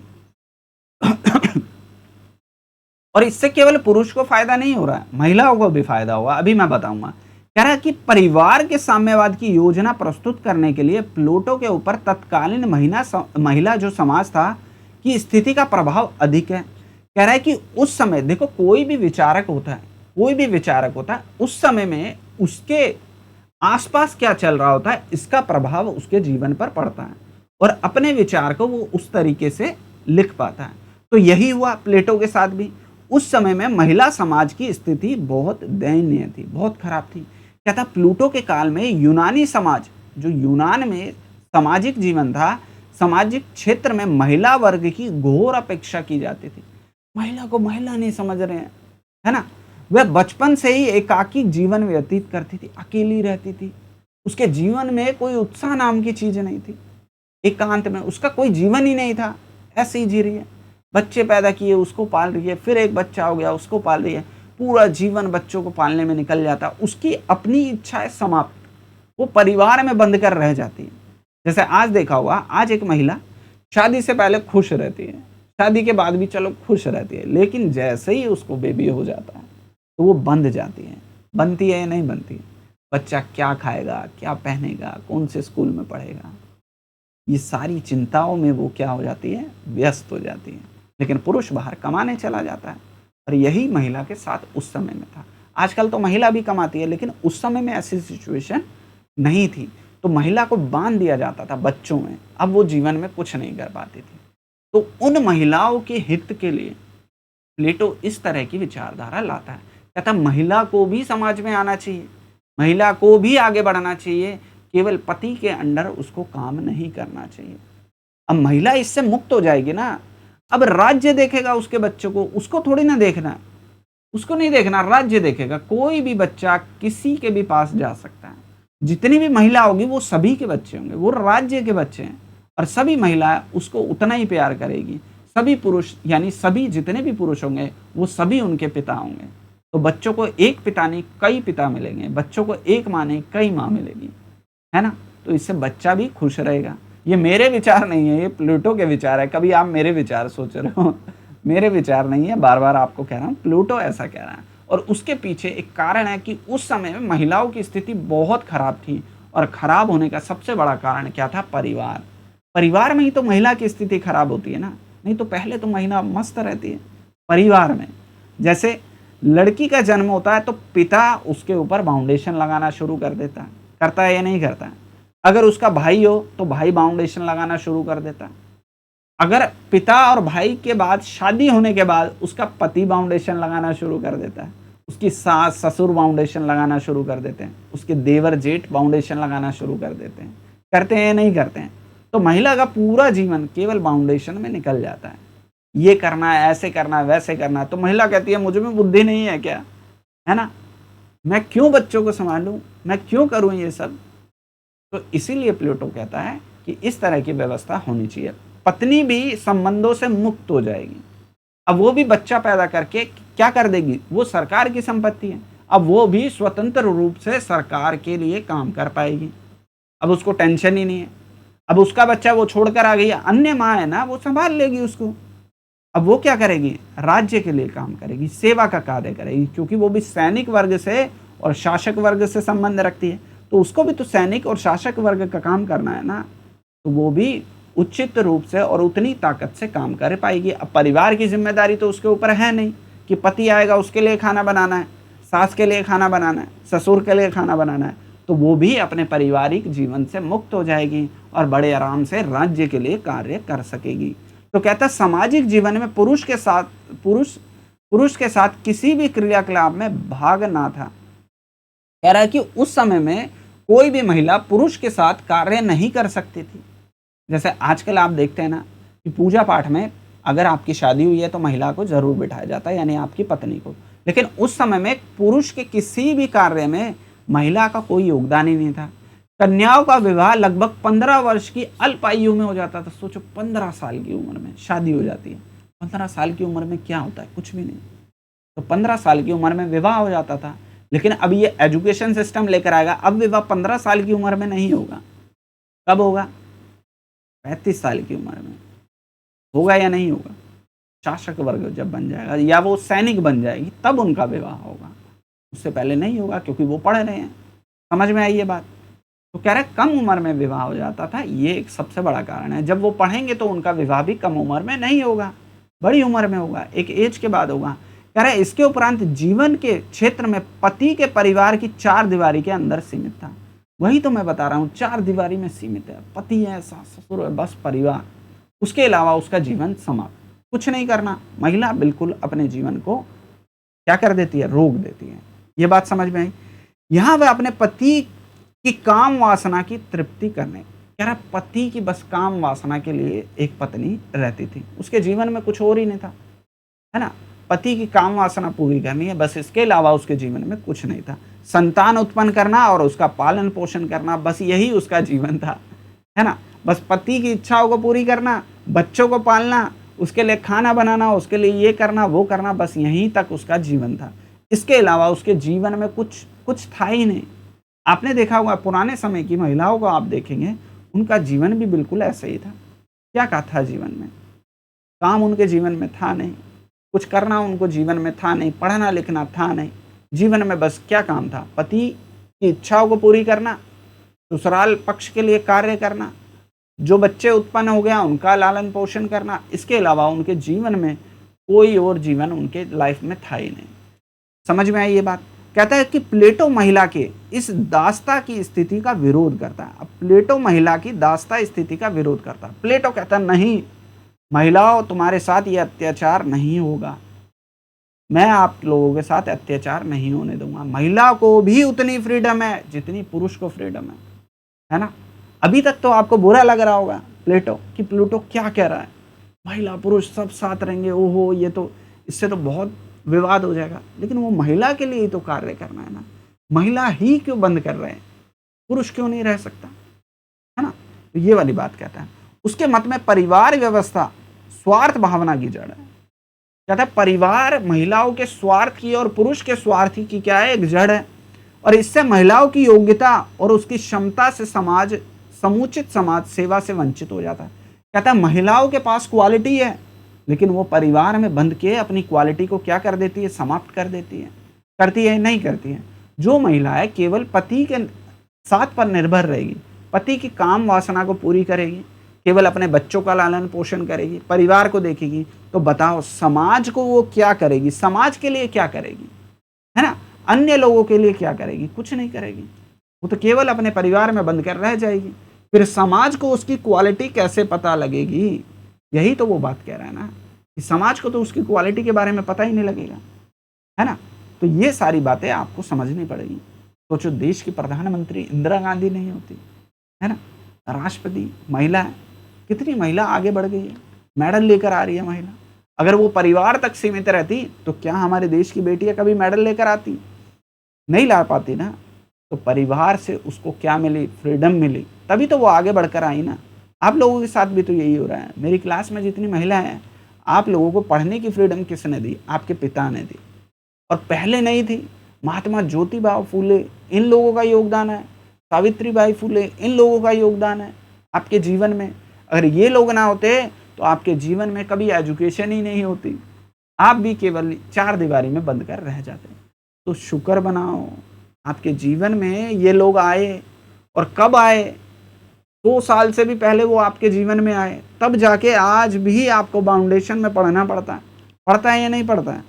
और इससे केवल पुरुष को फायदा नहीं हो रहा है, महिलाओं को भी फायदा होगा। अभी मैं बताऊंगा। कह रहा है कि परिवार के साम्यवाद की योजना प्रस्तुत करने के लिए प्लूटो के ऊपर तत्कालीन महिला जो समाज था की स्थिति का प्रभाव अधिक है। कह रहा है कि उस समय देखो, कोई भी विचारक होता है, कोई भी विचारक होता है, उस समय में उसके आसपास क्या चल रहा होता है, इसका प्रभाव उसके जीवन पर पड़ता है, और अपने विचार को वो उस तरीके से लिख पाता है। तो यही हुआ प्लेटो के साथ भी। उस समय में महिला समाज की स्थिति बहुत दयनीय थी, बहुत खराब थी। क्या था? प्लूटो के काल में यूनानी समाज, जो यूनान में सामाजिक जीवन था, सामाजिक क्षेत्र में महिला वर्ग की घोर अपेक्षा की जाती थी। महिला को महिला नहीं समझ रहे हैं, है ना। वह बचपन से ही एकाकी जीवन व्यतीत करती थी, अकेली रहती थी। उसके जीवन में कोई उत्साह नाम की चीज नहीं थी। एकांत में उसका कोई जीवन ही नहीं था, ऐसे ही जी रही है। बच्चे पैदा किए, उसको पाल रही है, फिर एक बच्चा हो गया, उसको पाल रही है। पूरा जीवन बच्चों को पालने में निकल जाता। उसकी अपनी इच्छाएं समाप्त, वो परिवार में बंद कर रह जाती है। जैसे आज देखा होगा, आज एक महिला शादी से पहले खुश रहती है, शादी के बाद भी चलो खुश रहती है, लेकिन जैसे ही उसको बेबी हो जाता है तो वो बंद जाती है। बनती है या नहीं बनती? बच्चा क्या खाएगा, क्या पहनेगा, कौन से स्कूल में पढ़ेगा, ये सारी चिंताओं में वो क्या हो जाती है? व्यस्त हो जाती है। लेकिन पुरुष बाहर कमाने चला जाता है, और यही महिला के साथ उस समय में था। आजकल तो महिला भी कमाती है, लेकिन उस समय में ऐसी सिचुएशन नहीं थी। तो महिला को बांध दिया जाता था बच्चों में, अब वो जीवन में कुछ नहीं कर पाती थी। तो उन महिलाओं के हित के लिए प्लेटो इस तरह की विचारधारा लाता है। कहता महिला को भी समाज में आना चाहिए, महिला को भी आगे बढ़ना चाहिए, केवल पति के अंडर उसको काम नहीं करना चाहिए। अब महिला इससे मुक्त हो जाएगी ना, अब राज्य देखेगा उसके बच्चों को, उसको थोड़ी ना देखना, उसको नहीं देखना, राज्य देखेगा। कोई भी बच्चा किसी के भी पास जा सकता है। जितनी भी महिला होगी वो सभी के बच्चे होंगे, वो राज्य के बच्चे हैं, और सभी महिला उसको उतना ही प्यार करेगी। सभी पुरुष यानी सभी जितने भी पुरुष होंगे वो सभी उनके पिता होंगे। तो बच्चों को एक पिता नहीं कई पिता मिलेंगे, बच्चों को एक माँ नहीं कई माँ मिलेगी, है ना। तो इससे बच्चा भी खुश रहेगा। ये मेरे विचार नहीं है, ये प्लूटो के विचार है। कभी आप मेरे विचार सोच रहे हो, मेरे विचार नहीं है, बार बार आपको कह रहा हूँ, प्लूटो ऐसा कह रहा है। और उसके पीछे एक कारण है कि उस समय में महिलाओं की स्थिति बहुत खराब थी, और खराब होने का सबसे बड़ा कारण क्या था? परिवार। परिवार में ही तो महिला की स्थिति खराब होती है ना, नहीं तो पहले तो महिला मस्त रहती है परिवार में। जैसे लड़की का जन्म होता है तो पिता उसके ऊपर फाउंडेशन लगाना शुरू कर देता है, करता है या नहीं करता है? अगर उसका भाई हो तो भाई फाउंडेशन लगाना शुरू कर देता है। अगर पिता और भाई के बाद शादी होने के बाद उसका पति फाउंडेशन लगाना शुरू कर देता है, उसकी सास ससुर फाउंडेशन लगाना शुरू कर देते हैं, उसके देवर जेठ फाउंडेशन लगाना शुरू कर देते हैं, करते हैं नहीं करते हैं, तो महिला का पूरा जीवन केवल फाउंडेशन में निकल जाता है। ये करना है, ऐसे करना है, वैसे करना है, तो महिला कहती है मुझ में बुद्धि नहीं है क्या, है ना, मैं क्यों बच्चों को संभालूं, मैं क्यों करूं ये सब। तो इसीलिए प्लेटो कहता है कि इस तरह की व्यवस्था होनी चाहिए। पत्नी भी संबंधों से मुक्त हो जाएगी। अब वो भी बच्चा पैदा करके क्या कर देगी, वो सरकार की संपत्ति है, अब वो भी स्वतंत्र रूप से सरकार के लिए काम कर पाएगी। अब उसको टेंशन ही नहीं है। अब उसका बच्चा वो छोड़कर आ गई, अन्य माँ है ना, वो संभाल लेगी उसको। अब वो क्या करेगी, राज्य के लिए काम करेगी, सेवा का कार्य करेगी, क्योंकि वो भी सैनिक वर्ग से और शासक वर्ग से संबंध रखती है, तो उसको भी तो सैनिक और शासक वर्ग का काम करना है ना, तो वो भी उचित रूप से और उतनी ताकत से काम कर पाएगी। अब परिवार की जिम्मेदारी तो उसके ऊपर है नहीं कि पति आएगा उसके लिए खाना बनाना है, सास के लिए खाना बनाना है, ससुर के लिए खाना बनाना है, तो वो भी अपने पारिवारिक जीवन से मुक्त हो जाएगी और बड़े आराम से राज्य के लिए कार्य कर सकेगी। तो कहता है सामाजिक जीवन में पुरुष के साथ किसी भी क्रियाकलाप में भाग ना था। कह रहा है कि उस समय में कोई भी महिला पुरुष के साथ कार्य नहीं कर सकती थी। जैसे आजकल आप देखते हैं ना कि पूजा पाठ में अगर आपकी शादी हुई है तो महिला को जरूर बिठाया जाता है, यानी आपकी पत्नी को, लेकिन उस समय में पुरुष के किसी भी कार्य में महिला का कोई योगदान ही नहीं था। कन्याओं का विवाह लगभग 15 वर्ष की अल्प आयु में हो जाता था। सोचो 15 साल की उम्र में शादी हो जाती है। 15 साल की उम्र में क्या होता है, कुछ भी नहीं। तो 15 साल की उम्र में विवाह हो जाता था, लेकिन अब ये एजुकेशन सिस्टम लेकर आएगा, अब विवाह 15 साल की उम्र में नहीं होगा। कब होगा, 35 साल की उम्र में होगा या नहीं होगा। शासक वर्ग जब बन जाएगा या वो सैनिक बन जाएगी तब उनका विवाह होगा, उससे पहले नहीं होगा, क्योंकि वो पढ़ रहे हैं। समझ में आई ये बात। तो कह रहे कम उम्र में विवाह हो जाता था, ये एक सबसे बड़ा कारण है। जब वो पढ़ेंगे तो उनका विवाह भी कम उम्र में नहीं होगा, बड़ी उम्र में होगा, एक एज के बाद होगा। कह रहे इसके उपरांत जीवन के क्षेत्र में पति के परिवार की 4 दीवारी के अंदर सीमित था। वही तो मैं बता रहा हूँ, 4 दीवारी में सीमित है। पति है, सास ससुर है, बस परिवार, उसके अलावा उसका जीवन समाप्त, कुछ नहीं करना। महिला बिल्कुल अपने जीवन को क्या कर देती है, रोक देती है। ये बात समझ में आई। यहाँ वह अपने पति की काम वासना की तृप्ति करने, कह रहा पति की बस काम वासना के लिए एक पत्नी रहती थी, उसके जीवन में कुछ और ही नहीं था, है ना। पति की काम वासना पूरी करनी है, बस इसके अलावा उसके जीवन में कुछ नहीं था। संतान उत्पन्न करना और उसका पालन पोषण करना, बस यही उसका जीवन था, है ना। बस पति की इच्छाओं को पूरी करना, बच्चों को पालना, उसके लिए खाना बनाना, उसके लिए ये करना वो करना, बस यहीं तक उसका जीवन था। इसके अलावा उसके जीवन में कुछ था ही नहीं। आपने देखा होगा पुराने समय की महिलाओं को आप देखेंगे, उनका जीवन भी बिल्कुल ऐसे ही था। क्या का था जीवन में, काम उनके जीवन में था नहीं, कुछ करना उनको जीवन में था नहीं, पढ़ना लिखना था नहीं। जीवन में बस क्या काम था, पति की इच्छाओं को पूरी करना, ससुराल पक्ष के लिए कार्य करना, जो बच्चे उत्पन्न हो गया उनका लालन पोषण करना। इसके अलावा उनके जीवन में कोई और जीवन उनके लाइफ में था ही नहीं। समझ में आई ये बात। कहता है कि प्लेटो महिला के इस दासता की स्थिति का विरोध करता है। अब प्लेटो महिला की दासता स्थिति का विरोध करता है। प्लेटो कहता है नहीं, महिलाओं तुम्हारे साथ ये अत्याचार नहीं होगा, मैं आप लोगों के साथ अत्याचार नहीं होने दूंगा। महिला को भी उतनी फ्रीडम है जितनी पुरुष को फ्रीडम है ना। अभी तक तो आपको बुरा लग रहा होगा प्लेटो कि प्लूटो क्या कह रहा है, महिला पुरुष सब साथ रहेंगे, ओहो ये तो इससे तो बहुत विवाद हो जाएगा। लेकिन वो महिला के लिए ही तो कार्य करना है ना, महिला ही क्यों बंद कर रहे हैं, पुरुष क्यों नहीं रह सकता, है ना। तो ये वाली बात कहता है। उसके मत में परिवार व्यवस्था स्वार्थ भावना की जड़ है। कहता है परिवार महिलाओं के स्वार्थ की और पुरुष के स्वार्थ की क्या है, एक जड़ है, और इससे महिलाओं की योग्यता और उसकी क्षमता से समुचित समाज सेवा से वंचित हो जाता है। कहता है महिलाओं के पास क्वालिटी है, लेकिन वो परिवार में बंध के अपनी क्वालिटी को क्या कर देती है, समाप्त कर देती है। करती है नहीं करती है। जो महिला है केवल पति के साथ पर निर्भर रहेगी, पति की काम वासना को पूरी करेगी, केवल अपने बच्चों का लालन पोषण करेगी, परिवार को देखेगी, तो बताओ समाज को वो क्या करेगी, समाज के लिए क्या करेगी, है ना। अन्य लोगों के लिए क्या करेगी, कुछ नहीं करेगी। वो तो केवल अपने परिवार में बंद कर रह जाएगी। फिर समाज को उसकी क्वालिटी कैसे पता लगेगी, यही तो वो बात कह रहा है ना, कि समाज को तो उसकी क्वालिटी के बारे में पता ही नहीं लगेगा, है ना? तो ये सारी बातें आपको समझनी पड़ेगी। सोचो, देश की प्रधानमंत्री इंदिरा गांधी नहीं होती, है ना? राष्ट्रपति महिला है, कितनी महिला आगे बढ़ गई है, मेडल लेकर आ रही है महिला। अगर वो परिवार तक सीमित रहती तो क्या हमारे देश की बेटियां कभी मेडल लेकर आती? नहीं ला पाती ना। तो परिवार से उसको क्या मिली? फ्रीडम मिली, तभी तो वो आगे बढ़कर आई ना। आप लोगों के साथ भी तो यही हो रहा है। मेरी क्लास में जितनी महिलाएं हैं, आप लोगों को पढ़ने की फ्रीडम किसने दी? आपके पिता ने दी, और पहले नहीं थी। महात्मा ज्योतिबा फूले, इन लोगों का योगदान है, सावित्रीबाई फूले, इन लोगों का योगदान है आपके जीवन में। अगर ये लोग ना होते तो आपके जीवन में कभी एजुकेशन ही नहीं होती, आप भी केवल चार दीवारी में बंद कर रह जाते। तो शुक्र बनाओ, आपके जीवन में ये लोग आए। और कब आए? 2 साल से भी पहले वो आपके जीवन में आए, तब जाके आज भी आपको फाउंडेशन में पढ़ना पड़ता है। पढ़ता है या नहीं पढ़ता है?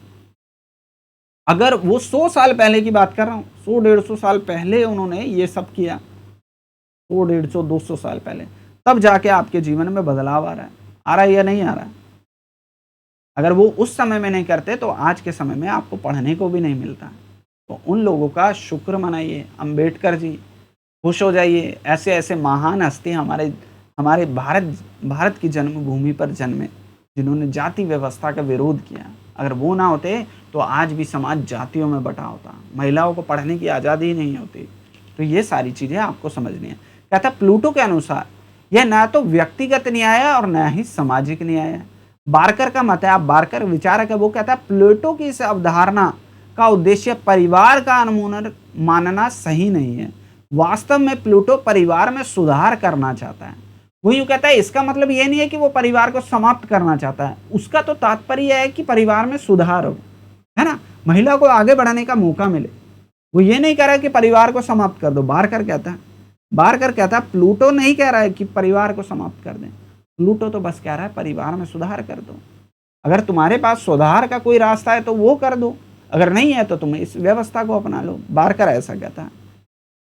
अगर वो 100 साल पहले की बात कर रहा हूँ, 100-150 साल पहले उन्होंने ये सब किया, 100-150-200 साल पहले, तब जाके आपके जीवन में बदलाव आ रहा है या नहीं आ रहा है? अगर वो उस समय में नहीं करते तो आज के समय में आपको पढ़ने को भी नहीं मिलता। तो उन लोगों का शुक्र मनाइए। अम्बेडकर जी, खुश हो जाइए, ऐसे ऐसे महान हस्ती हमारे हमारे भारत की जन्मभूमि पर जन्मे, जिन्होंने जाति व्यवस्था का विरोध किया। अगर वो ना होते तो आज भी समाज जातियों में बटा होता, महिलाओं को पढ़ने की आज़ादी ही नहीं होती। तो ये सारी चीज़ें आपको समझनी है। कहता प्लूटो के अनुसार यह ना तो व्यक्तिगत न्याय है और न ही सामाजिक न्याय है। बार्कर का मत है, आप बार्कर विचारक है, वो कहता है प्लूटो की इस अवधारणा का उद्देश्य परिवार का अनमोल मानना सही नहीं है। वास्तव में प्लूटो परिवार में सुधार करना चाहता है। वो यूँ कहता है, इसका मतलब ये नहीं है कि वो परिवार को समाप्त करना चाहता है, उसका तो तात्पर्य है कि परिवार में सुधार हो, है ना? महिला को आगे बढ़ने का मौका मिले। वो ये नहीं कह रहा है कि परिवार को समाप्त कर दो। बार्कर कहता है प्लूटो नहीं कह रहा है कि परिवार को समाप्त कर दें। प्लूटो तो बस कह रहा है परिवार में सुधार कर दो। अगर तुम्हारे पास सुधार का कोई रास्ता है तो वो कर दो, अगर नहीं है तो तुम इस व्यवस्था को अपना लो। बार्कर ऐसा कहता है।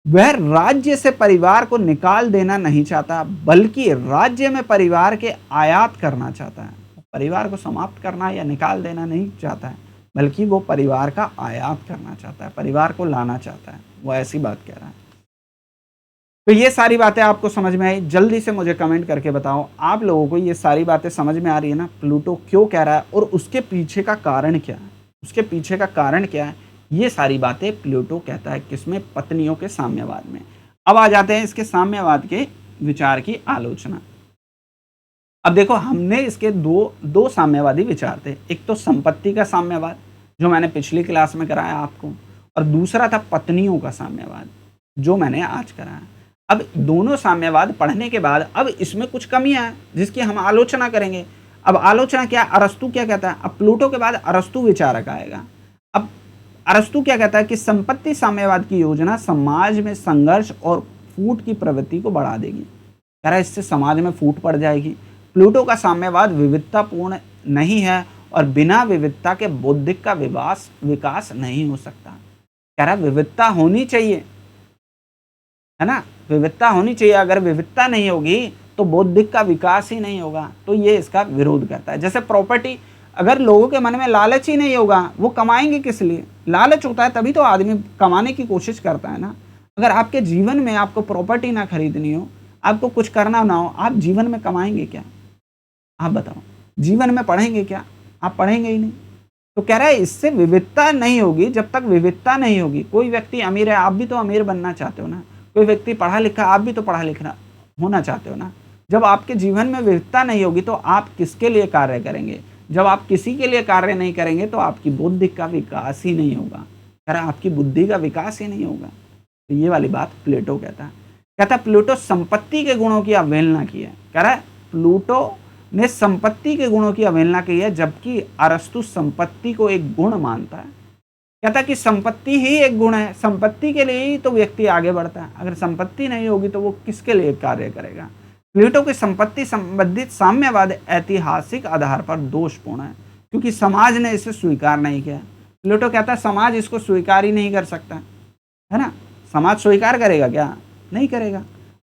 वह राज्य से परिवार को निकाल देना नहीं चाहता, बल्कि राज्य में परिवार के आयात करना चाहता है। परिवार को समाप्त करना या निकाल देना नहीं चाहता है, बल्कि वो परिवार का आयात करना चाहता है, परिवार को लाना चाहता है। वो ऐसी बात कह रहा है। तो ये सारी बातें आपको समझ में आई? जल्दी से मुझे कमेंट करके बताओ, आप लोगों को ये सारी बातें समझ में आ रही है ना? प्लूटो क्यों कह रहा है और उसके पीछे का कारण क्या है? उसके पीछे का कारण क्या है? ये सारी बातें प्लूटो कहता है किसमें? पत्नियों के साम्यवाद में। अब आ जाते हैं इसके साम्यवाद के विचार की आलोचना। अब देखो, हमने इसके दो साम्यवादी विचार थे। एक तो संपत्ति का साम्यवाद, जो मैंने पिछली क्लास में कराया आपको, और दूसरा था पत्नियों का साम्यवाद, जो मैंने आज कराया। अब दोनों साम्यवाद पढ़ने के बाद अब इसमें कुछ कमियां हैं जिसकी हम आलोचना करेंगे। अब आलोचना क्या? अरस्तु क्या कहता है? अब प्लूटो के बाद अरस्तु विचारक आएगा। अब अरस्तु क्या कहता है कि संपत्ति साम्यवाद की योजना समाज में संघर्ष और फूट की प्रवृत्ति को बढ़ा देगी। कह रहा है इससे समाज में फूट पड़ जाएगी। प्लूटो का साम्यवाद विविधतापूर्ण नहीं है और बिना विविधता के बौद्धिक का विकास नहीं हो सकता। कह रहा है विविधता होनी चाहिए, है ना? विविधता होनी चाहिए। अगर विविधता नहीं होगी तो बौद्धिक का विकास ही नहीं होगा। तो ये इसका विरोध करता है। जैसे प्रॉपर्टी, अगर लोगों के मन में लालच ही नहीं होगा, वो कमाएंगे किस लिए? लालच होता है तभी तो आदमी कमाने की कोशिश करता है ना। अगर आपके जीवन में आपको प्रॉपर्टी ना खरीदनी हो, आपको कुछ करना ना हो, आप जीवन में कमाएंगे क्या? आप बताओ, जीवन में पढ़ेंगे क्या? आप पढ़ेंगे ही नहीं। तो कह रहा है इससे विविधता नहीं होगी। जब तक विविधता नहीं होगी, कोई व्यक्ति अमीर है, आप भी तो अमीर बनना चाहते हो ना। कोई व्यक्ति पढ़ा लिखा, आप भी तो पढ़ा लिखा होना चाहते हो ना। जब आपके जीवन में विविधता नहीं होगी तो आप किसके लिए कार्य करेंगे? जब आप किसी के लिए कार्य नहीं करेंगे तो आपकी बुद्धि का विकास ही नहीं होगा। कह रहा है आपकी बुद्धि का विकास ही नहीं होगा। तो ये वाली बात प्लेटो कहता है प्लूटो संपत्ति के गुणों की अवहेलना की है। कह रहा है प्लूटो ने संपत्ति के गुणों की अवहेलना की है, जबकि अरस्तु संपत्ति को एक गुण मानता है। कहता है कि संपत्ति ही एक गुण है, संपत्ति के लिए ही तो व्यक्ति आगे बढ़ता है। अगर संपत्ति नहीं होगी तो वो किसके लिए कार्य करेगा? प्लूटो के संपत्ति संबंधित साम्यवाद ऐतिहासिक आधार पर दोषपूर्ण है, क्योंकि समाज ने इसे स्वीकार नहीं किया। प्लूटो कहता है समाज इसको स्वीकार ही नहीं कर सकता, है ना। समाज स्वीकार करेगा क्या? नहीं करेगा।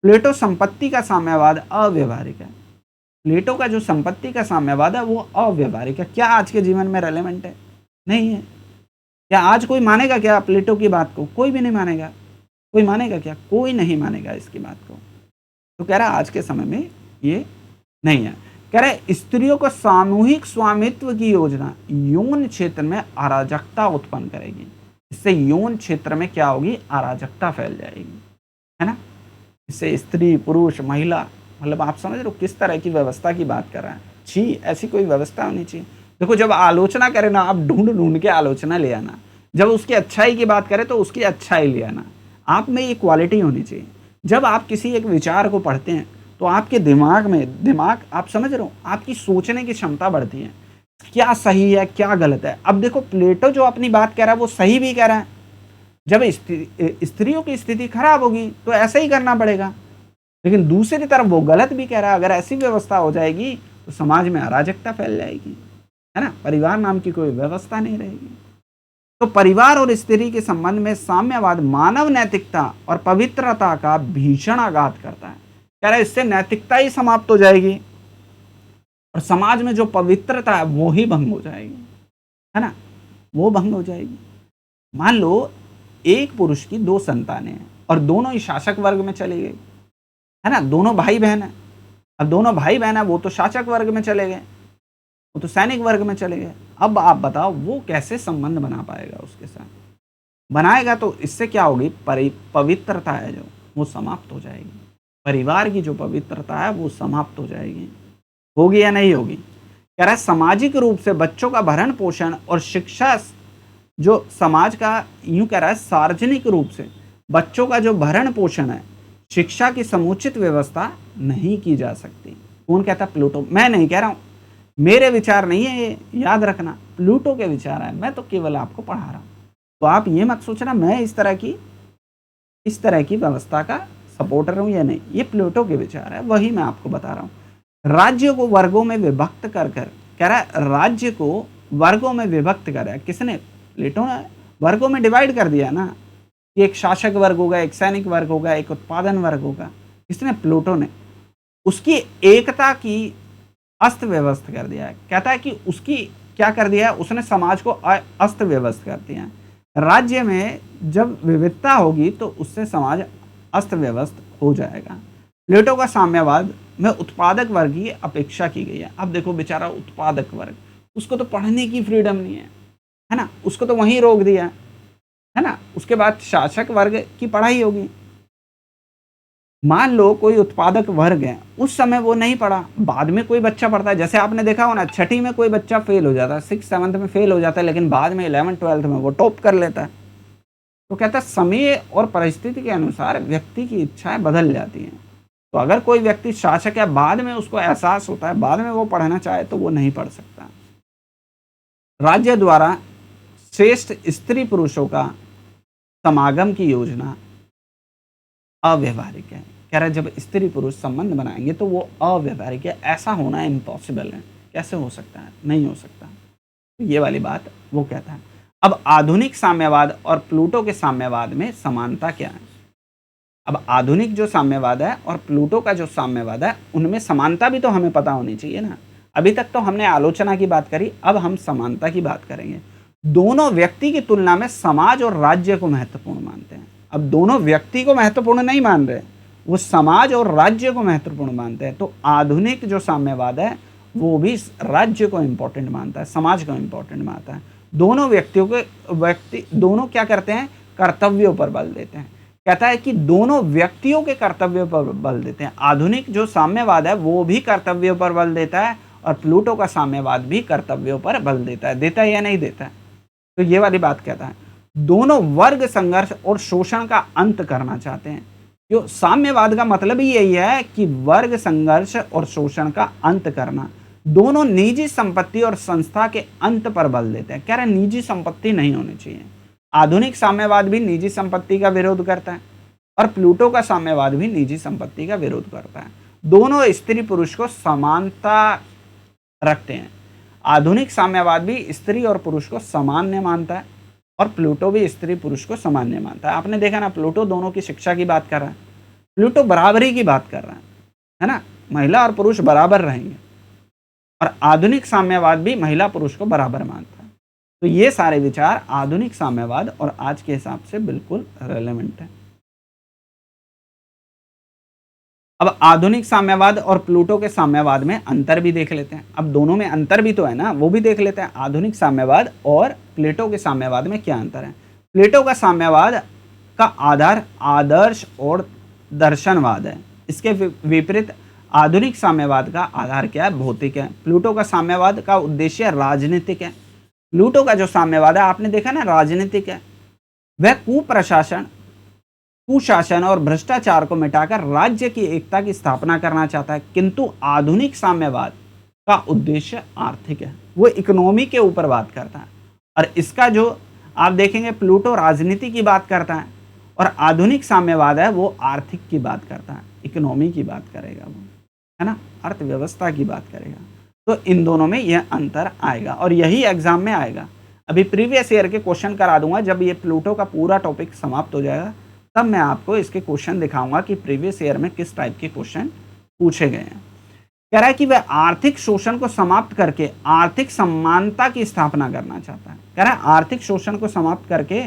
प्लेटो संपत्ति का साम्यवाद अव्यवहारिक है। प्लेटो का जो संपत्ति का साम्यवाद है वो अव्यवहारिक है। क्या आज के जीवन में रेलेवेंट है? नहीं है। क्या आज कोई मानेगा क्या प्लेटो की बात को? कोई भी नहीं मानेगा। कोई मानेगा क्या? कोई नहीं मानेगा इसकी बात को। तो कह रहा है आज के समय में ये नहीं है। कह रहे स्त्रियों को सामूहिक स्वामित्व की योजना यौन क्षेत्र में अराजकता उत्पन्न करेगी। इससे यौन क्षेत्र में क्या होगी? अराजकता फैल जाएगी, है ना। इससे स्त्री पुरुष महिला, मतलब आप समझ रहे हो किस तरह की व्यवस्था की बात कर रहा है। छी, ऐसी कोई व्यवस्था होनी चाहिए। देखो जब आलोचना करें ना, आप ढूंढ ढूंढ के आलोचना ले आना। जब उसकी अच्छाई की बात करें तो उसकी अच्छाई ले आना। आप में ये क्वालिटी होनी चाहिए। जब आप किसी एक विचार को पढ़ते हैं तो आपके दिमाग आप समझ रहे हो, आपकी सोचने की क्षमता बढ़ती है, क्या सही है क्या गलत है। अब देखो प्लेटो जो अपनी बात कह रहा है वो सही भी कह रहा है। जब स्त्रियों की स्थिति खराब होगी तो ऐसा ही करना पड़ेगा, लेकिन दूसरी तरफ वो गलत भी कह रहा है। अगर ऐसी व्यवस्था हो जाएगी तो समाज में अराजकता फैल जाएगी, है ना। परिवार नाम की कोई व्यवस्था नहीं रहेगी। तो परिवार और स्त्री के संबंध में साम्यवाद मानव नैतिकता और पवित्रता का भीषण आघात करता है। कह रहा है इससे नैतिकता ही समाप्त हो जाएगी और समाज में जो पवित्रता है वो ही भंग हो जाएगी, है ना, वो भंग हो जाएगी। मान लो एक पुरुष की 2 संतानें हैं और दोनों ही शासक वर्ग में चली गई, है ना। दोनों भाई बहन है। अब दोनों भाई बहन है, वो तो शासक वर्ग में चले गए, वो तो सैनिक वर्ग में चले गए। अब आप बताओ वो कैसे संबंध बना पाएगा उसके साथ? बनाएगा तो इससे क्या होगी? पवित्रता है जो वो समाप्त हो जाएगी। परिवार की जो पवित्रता है वो समाप्त हो जाएगी। होगी या नहीं होगी? कह रहा है सामाजिक रूप से बच्चों का भरण पोषण और शिक्षा, जो समाज का, यूं कह रहा है सार्वजनिक रूप से बच्चों का जो भरण पोषण है, शिक्षा की समुचित व्यवस्था नहीं की जा सकती। कौन कहता? प्लूटो। मैं नहीं कह रहा हूं, मेरे विचार नहीं है ये, याद रखना प्लूटो के विचार है। मैं तो केवल आपको पढ़ा रहा हूं। तो आप ये मत सोचना मैं इस तरह की व्यवस्था का सपोर्टर हूं या नहीं। ये प्लूटो के विचार है, वही मैं आपको बता रहा हूं। राज्य को वर्गों में विभक्त कर कह रहा है राज्य को वर्गों में विभक्त कर है। किसने? प्लेटो ने वर्गों में डिवाइड कर दिया ना। एक शासक वर्ग होगा, एक सैनिक वर्ग होगा, एक उत्पादन वर्ग होगा। किसने? प्लूटो ने। उसकी एकता की अस्त व्यवस्था कर दिया है। कहता है कि उसकी क्या कर दिया है? उसने समाज को अस्त व्यवस्था कर दिया है। राज्य में जब विविधता होगी तो उससे समाज अस्त व्यवस्थ हो जाएगा। प्लेटो का साम्यवाद में उत्पादक वर्ग की अपेक्षा की गई है। अब देखो बेचारा उत्पादक वर्ग, उसको तो पढ़ने की फ्रीडम नहीं है ना, उसको तो वहीं रोक दिया है ना। उसके बाद शासक वर्ग की पढ़ाई होगी। मान लो कोई उत्पादक वर्ग है, उस समय वो नहीं पढ़ा, बाद में कोई बच्चा पढ़ता है। जैसे आपने देखा हो ना, छठी में कोई बच्चा फेल हो जाता है, 6th-7th में फेल हो जाता है, लेकिन बाद में 11th-12th में वो टॉप कर लेता है। तो कहता है समय और परिस्थिति के अनुसार व्यक्ति की इच्छाएं बदल जाती हैं। तो अगर कोई व्यक्ति शासक है, बाद में उसको एहसास होता है, बाद में वो पढ़ना चाहे तो वो नहीं पढ़ सकता। राज्य द्वारा श्रेष्ठ स्त्री पुरुषों का समागम की योजना अव्यवहारिक है। कह रहा है जब स्त्री पुरुष संबंध बनाएंगे तो वो अव्यवहारिक है, ऐसा होना इम्पॉसिबल है। कैसे हो सकता है? नहीं हो सकता। तो ये वाली बात वो कहता है। अब आधुनिक साम्यवाद और प्लूटो के साम्यवाद में समानता क्या है? अब आधुनिक जो साम्यवाद है और प्लूटो का जो साम्यवाद है, उनमें समानता भी तो हमें पता होनी चाहिए ना। अभी तक तो हमने आलोचना की बात करी, अब हम समानता की बात करेंगे। दोनों व्यक्ति की तुलना में समाज और राज्य को महत्वपूर्ण मानते हैं। अब दोनों व्यक्ति को महत्वपूर्ण नहीं मान रहे, वो समाज और राज्य को महत्वपूर्ण मानते हैं। तो आधुनिक जो साम्यवाद है वो भी राज्य को इंपॉर्टेंट मानता है, समाज को इंपॉर्टेंट मानता है। दोनों क्या करते हैं? कर्तव्यों पर बल देते हैं। कहता है कि दोनों व्यक्तियों के कर्तव्यों पर बल देते हैं। आधुनिक जो साम्यवाद है वो भी कर्तव्यों पर बल देता है और प्लूटो का साम्यवाद भी कर्तव्यों पर बल देता है। देता है या नहीं देता है? तो ये वाली बात कहता है। दोनों वर्ग संघर्ष और शोषण का अंत करना चाहते हैं। जो साम्यवाद का मतलब ही यही है कि वर्ग संघर्ष और शोषण का अंत करना। दोनों निजी संपत्ति और संस्था के अंत पर बल देते हैं। कह रहे निजी संपत्ति नहीं होनी चाहिए। आधुनिक साम्यवाद भी निजी संपत्ति का विरोध करता है और प्लूटो का साम्यवाद भी निजी संपत्ति का विरोध करता है। दोनों स्त्री पुरुष को समानता रखते हैं। आधुनिक साम्यवाद भी स्त्री और पुरुष को सामान्य मानता है और प्लूटो भी स्त्री पुरुष को सामान्य मानता है। आपने देखा ना, प्लूटो दोनों की शिक्षा की बात कर रहा है, प्लूटो बराबरी की बात कर रहा है ना। महिला और पुरुष बराबर रहेंगे, और आधुनिक साम्यवाद भी महिला पुरुष को बराबर मानता है। तो ये सारे विचार आधुनिक साम्यवाद और आज के हिसाब से बिल्कुल रेलेवेंट है। अब आधुनिक साम्यवाद और प्लूटो के साम्यवाद में अंतर भी देख लेते हैं। अब दोनों में अंतर भी तो है ना, वो भी देख लेते हैं। आधुनिक साम्यवाद और प्लेटो के साम्यवाद में क्या अंतर है। प्लेटो का साम्यवाद का आधार आदर्श और दर्शनवाद है। इसके विपरीत आधुनिक साम्यवाद का आधार क्या है, भौतिक है। प्लूटो का साम्यवाद का उद्देश्य राजनीतिक है। प्लूटो का जो साम्यवाद है, आपने देखा ना, राजनीतिक है। वह कुशासन और भ्रष्टाचार को मिटाकर राज्य की एकता की स्थापना करना चाहता है। किंतु आधुनिक साम्यवाद का उद्देश्य आर्थिक है, वो इकोनॉमी के ऊपर बात करता है। और इसका जो आप देखेंगे, प्लूटो राजनीति की बात करता है और आधुनिक साम्यवाद है वो आर्थिक की बात करता है, इकोनॉमी की बात करेगा वो, है ना, अर्थव्यवस्था की बात करेगा। तो इन दोनों में यह अंतर आएगा और यही एग्जाम में आएगा। अभी प्रीवियस ईयर के क्वेश्चन करा दूंगा, जब ये प्लूटो का पूरा टॉपिक समाप्त हो जाएगा तब मैं आपको इसके क्वेश्चन दिखाऊंगा कि प्रीवियस ईयर में किस टाइप के क्वेश्चन पूछे गए हैं। कह रहा है कि वह आर्थिक शोषण को समाप्त करके आर्थिक समानता की स्थापना करना चाहता है। कह रहा है आर्थिक शोषण को समाप्त करके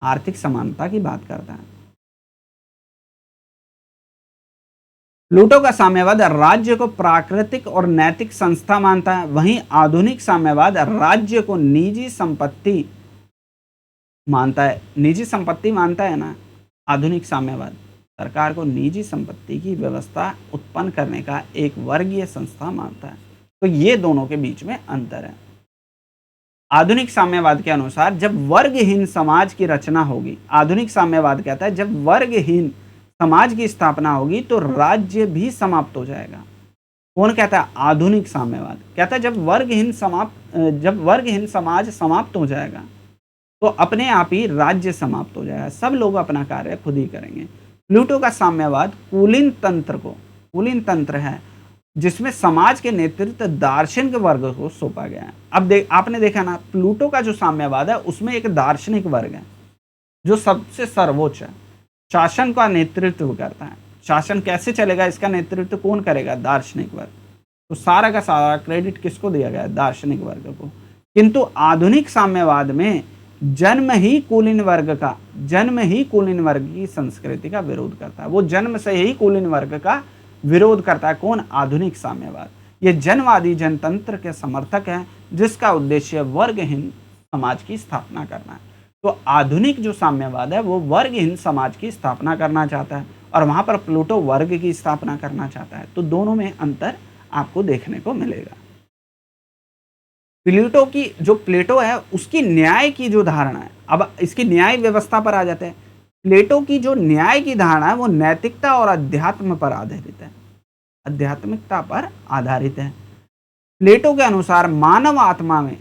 आर्थिक समानता की बात करता है। प्लूटो का साम्यवाद राज्य को प्राकृतिक और नैतिक संस्था मानता है, वहीं आधुनिक साम्यवाद राज्य को निजी संपत्ति मानता है। निजी संपत्ति मानता है ना आधुनिक साम्यवाद, सरकार को निजी संपत्ति की व्यवस्था उत्पन्न करने का एक वर्गीय संस्था मानता है। तो ये दोनों के बीच में अंतर है। आधुनिक साम्यवाद के अनुसार जब वर्गहीन समाज की रचना होगी, आधुनिक साम्यवाद कहता है जब वर्गहीन समाज की स्थापना होगी तो राज्य भी समाप्त हो जाएगा। कौन कहता है? आधुनिक साम्यवाद कहता है जब वर्गहीन समाज समाप्त हो जाएगा तो अपने आप ही राज्य समाप्त हो जाएगा, सब लोग अपना कार्य खुद ही करेंगे। प्लूटो का साम्यवाद कुलीन तंत्र है जिसमें समाज के नेतृत्व दार्शनिक वर्ग को सौंपा गया है। अब आपने देखा ना, प्लूटो का जो साम्यवाद है उसमें एक दार्शनिक वर्ग है जो सबसे सर्वोच्च है, शासन का नेतृत्व करता है। शासन कैसे चलेगा, इसका नेतृत्व कौन करेगा? दार्शनिक वर्ग। तो सारा का सारा क्रेडिट किसको दिया गया है? दार्शनिक वर्ग को। किंतु आधुनिक साम्यवाद में जन्म ही कुलीन वर्ग की संस्कृति का विरोध करता है। वो जन्म से ही कुलीन वर्ग का विरोध करता है। कौन? आधुनिक साम्यवाद। ये जनवादी जनतंत्र के समर्थक है जिसका उद्देश्य वर्गहीन समाज की स्थापना करना है। तो आधुनिक जो साम्यवाद है वो वर्गहीन समाज की स्थापना करना चाहता है और वहां पर प्लूटो वर्ग की स्थापना करना चाहता है। तो दोनों में अंतर आपको देखने को मिलेगा। प्लेटो है उसकी न्याय की जो धारणा है, अब इसकी न्याय व्यवस्था पर आ जाते हैं। प्लेटो की जो न्याय की धारणा है वो नैतिकता और अध्यात्म पर आधारित है, आध्यात्मिकता पर आधारित है। प्लेटो के अनुसार मानव आत्मा में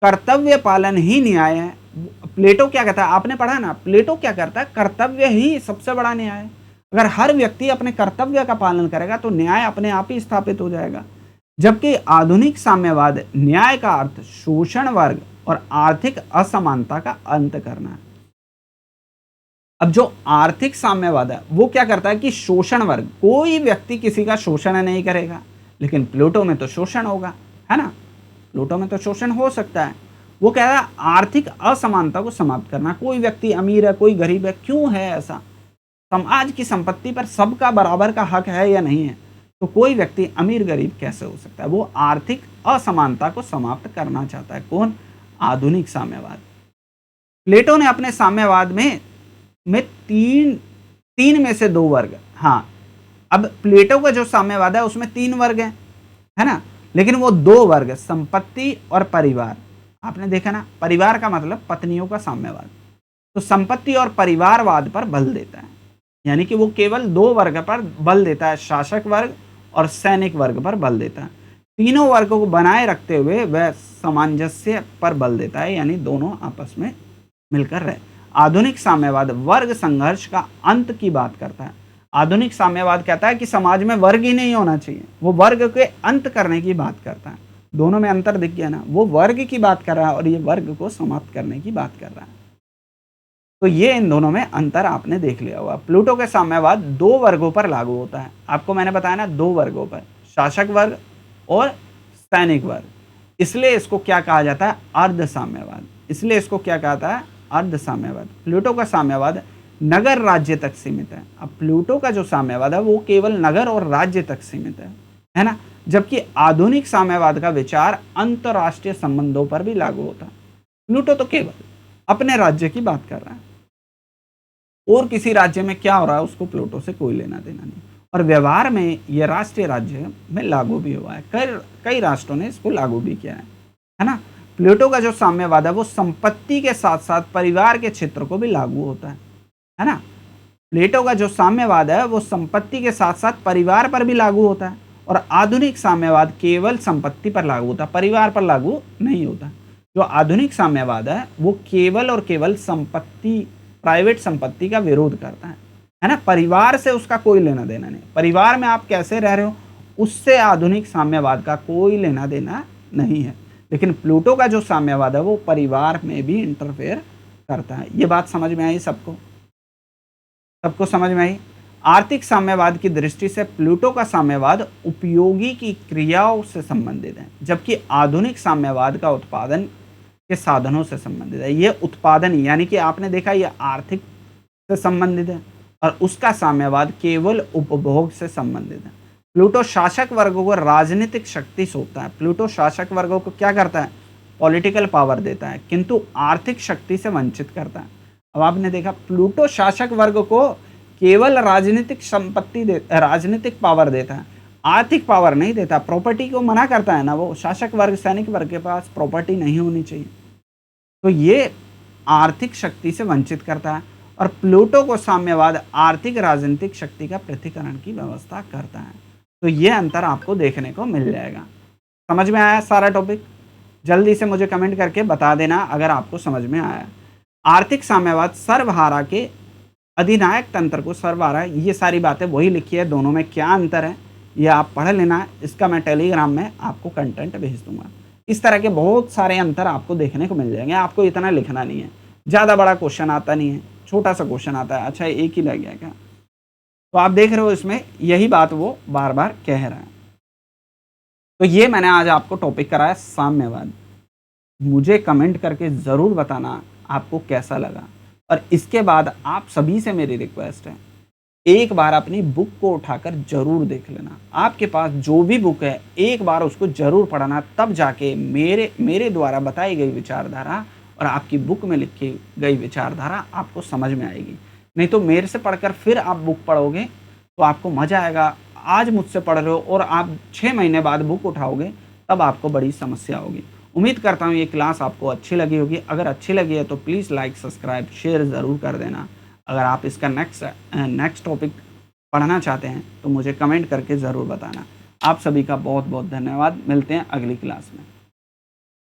कर्तव्य पालन ही न्याय है। प्लेटो क्या कहता है? आपने पढ़ा ना, प्लेटो क्या करता है? कर्तव्य ही सबसे बड़ा न्याय है। अगर हर व्यक्ति अपने कर्तव्य का पालन करेगा तो न्याय अपने आप ही स्थापित हो जाएगा। जबकि आधुनिक साम्यवाद न्याय का अर्थ शोषण वर्ग और आर्थिक असमानता का अंत करना है। अब जो आर्थिक साम्यवाद है वो क्या करता है कि शोषण वर्ग, कोई व्यक्ति किसी का शोषण नहीं करेगा, लेकिन प्लूटो में तो शोषण होगा, है ना, प्लूटो में तो शोषण हो सकता है। वो कह रहा है आर्थिक असमानता को समाप्त करना। कोई व्यक्ति अमीर है, कोई गरीब है, क्यों है ऐसा? समाज की संपत्ति पर सबका बराबर का हक है या नहीं है? तो कोई व्यक्ति अमीर गरीब कैसे हो सकता है? वो आर्थिक असमानता को समाप्त करना चाहता है। कौन? आधुनिक साम्यवाद। प्लेटो ने अपने साम्यवाद में तीन में से 2 वर्ग, हाँ, अब प्लेटो का जो साम्यवाद है उसमें 3 वर्ग है ना, लेकिन वो 2 वर्ग, संपत्ति और परिवार। आपने देखा ना, परिवार का मतलब पत्नियों का साम्यवाद। तो संपत्ति और परिवारवाद पर बल देता है, यानी कि वो केवल 2 वर्ग पर बल देता है, शासक वर्ग और सैनिक वर्ग पर बल देता है। तीनों वर्गों को बनाए रखते हुए वह सामंजस्य पर बल देता है, यानी दोनों आपस में मिलकर रहे। आधुनिक साम्यवाद वर्ग संघर्ष का अंत की बात करता है। आधुनिक साम्यवाद कहता है कि समाज में वर्ग ही नहीं होना चाहिए, वो वर्ग के अंत करने की बात करता है। दोनों में अंतर दिख गया ना, वो वर्ग की बात कर रहा है और ये वर्ग को समाप्त करने की बात कर रहा है। तो ये इन दोनों में अंतर आपने देख लिया होगा। प्लूटो के साम्यवाद 2 वर्गों पर लागू होता है। आपको मैंने बताया ना 2 वर्गों पर, शासक वर्ग और सैनिक वर्ग। इसलिए इसको क्या कहा जाता है? अर्ध साम्यवाद। इसलिए इसको क्या कहता है? अर्ध साम्यवाद। प्लूटो का साम्यवाद नगर राज्य तक सीमित है। अब प्लूटो का जो साम्यवाद है वो केवल नगर और राज्य तक सीमित है ना? जबकि आधुनिक साम्यवाद का विचार अंतरराष्ट्रीय संबंधों पर भी लागू होता है। प्लूटो तो केवल अपने राज्य की बात कर रहा है, और किसी राज्य में क्या हो रहा है उसको प्लूटो से कोई लेना देना नहीं। और व्यवहार में यह राष्ट्रीय राज्य में लागू भी हुआ है। कई राष्ट्रों ने इसको लागू भी किया है ना? प्लूटो का जो साम्यवाद है वो संपत्ति के साथ साथ परिवार के क्षेत्र को भी लागू होता है ना? प्लेटो का जो साम्यवाद है वो संपत्ति के साथ साथ परिवार पर भी लागू होता है, और आधुनिक साम्यवाद केवल संपत्ति पर लागू होता है, परिवार पर लागू नहीं होता। जो आधुनिक साम्यवाद है वो केवल और केवल संपत्ति, प्राइवेट संपत्ति का विरोध करता है ना? परिवार से उसका कोई लेना देना नहीं। परिवार में आप कैसे रह रहे हो उससे आधुनिक साम्यवाद का कोई लेना देना नहीं है। लेकिन प्लूटो का जो साम्यवाद है वो परिवार में भी इंटरफेयर करता है। ये बात समझ में आई सबको? सबको समझ में आई? आर्थिक साम्यवाद की दृष्टि से प्लूटो का साम्यवाद उपयोगी की क्रियाओं से संबंधित है, जबकि आधुनिक साम्यवाद का उत्पादन के साधनों से संबंधित है। ये उत्पादन यानी कि आपने देखा ये आर्थिक से संबंधित है, और उसका साम्यवाद केवल उपभोग से संबंधित है। प्लूटो शासक वर्गों को राजनीतिक शक्ति सौंपता है। प्लूटो शासक वर्गों को क्या करता है? पॉलिटिकल पावर देता है, किंतु आर्थिक शक्ति से वंचित करता है। अब आपने देखा प्लूटो शासक वर्ग को केवल राजनीतिक पावर देता है, आर्थिक पावर नहीं देता। प्रॉपर्टी को मना करता है ना वो। शासक वर्ग, सैनिक वर्ग के पास प्रॉपर्टी नहीं होनी चाहिए, तो ये आर्थिक शक्ति से वंचित करता है। और प्लूटो को साम्यवाद आर्थिक राजनीतिक शक्ति का पृथक्करण की व्यवस्था करता है। तो ये अंतर आपको देखने को मिल जाएगा। समझ में आया सारा टॉपिक? जल्दी से मुझे कमेंट करके बता देना अगर आपको समझ में आया। आर्थिक साम्यवाद सर्वहारा के अधिनायक तंत्र को सर्वहारा, ये सारी बातें वही लिखी है, दोनों में क्या अंतर है ये आप पढ़ लेना। इसका मैं टेलीग्राम में आपको कंटेंट भेज दूंगा। इस तरह के बहुत सारे अंतर आपको देखने को मिल जाएंगे। आपको इतना लिखना नहीं है, ज़्यादा बड़ा क्वेश्चन आता नहीं है, छोटा सा क्वेश्चन आता है। अच्छा एक ही लग गया क्या? तो आप देख रहे हो इसमें यही बात वो बार बार कह रहा है। तो ये मैंने आज आपको टॉपिक कराया साम्यवाद। मुझे कमेंट करके ज़रूर बताना आपको कैसा लगा। और इसके बाद आप सभी से मेरी रिक्वेस्ट है, एक बार अपनी बुक को उठाकर जरूर देख लेना। आपके पास जो भी बुक है एक बार उसको जरूर पढ़ना, तब जाके मेरे द्वारा बताई गई विचारधारा और आपकी बुक में लिखी गई विचारधारा आपको समझ में आएगी। नहीं तो मेरे से पढ़कर फिर आप बुक पढ़ोगे तो आपको मज़ा आएगा। आज मुझसे पढ़ रहे हो और आप 6 महीने बाद बुक उठाओगे तब आपको बड़ी समस्या होगी। उम्मीद करता हूँ ये क्लास आपको अच्छी लगी होगी। अगर अच्छी लगी है तो प्लीज़ लाइक, सब्सक्राइब, शेयर ज़रूर कर देना। अगर आप इसका नेक्स्ट टॉपिक पढ़ना चाहते हैं तो मुझे कमेंट करके ज़रूर बताना। आप सभी का बहुत बहुत धन्यवाद। मिलते हैं अगली क्लास में।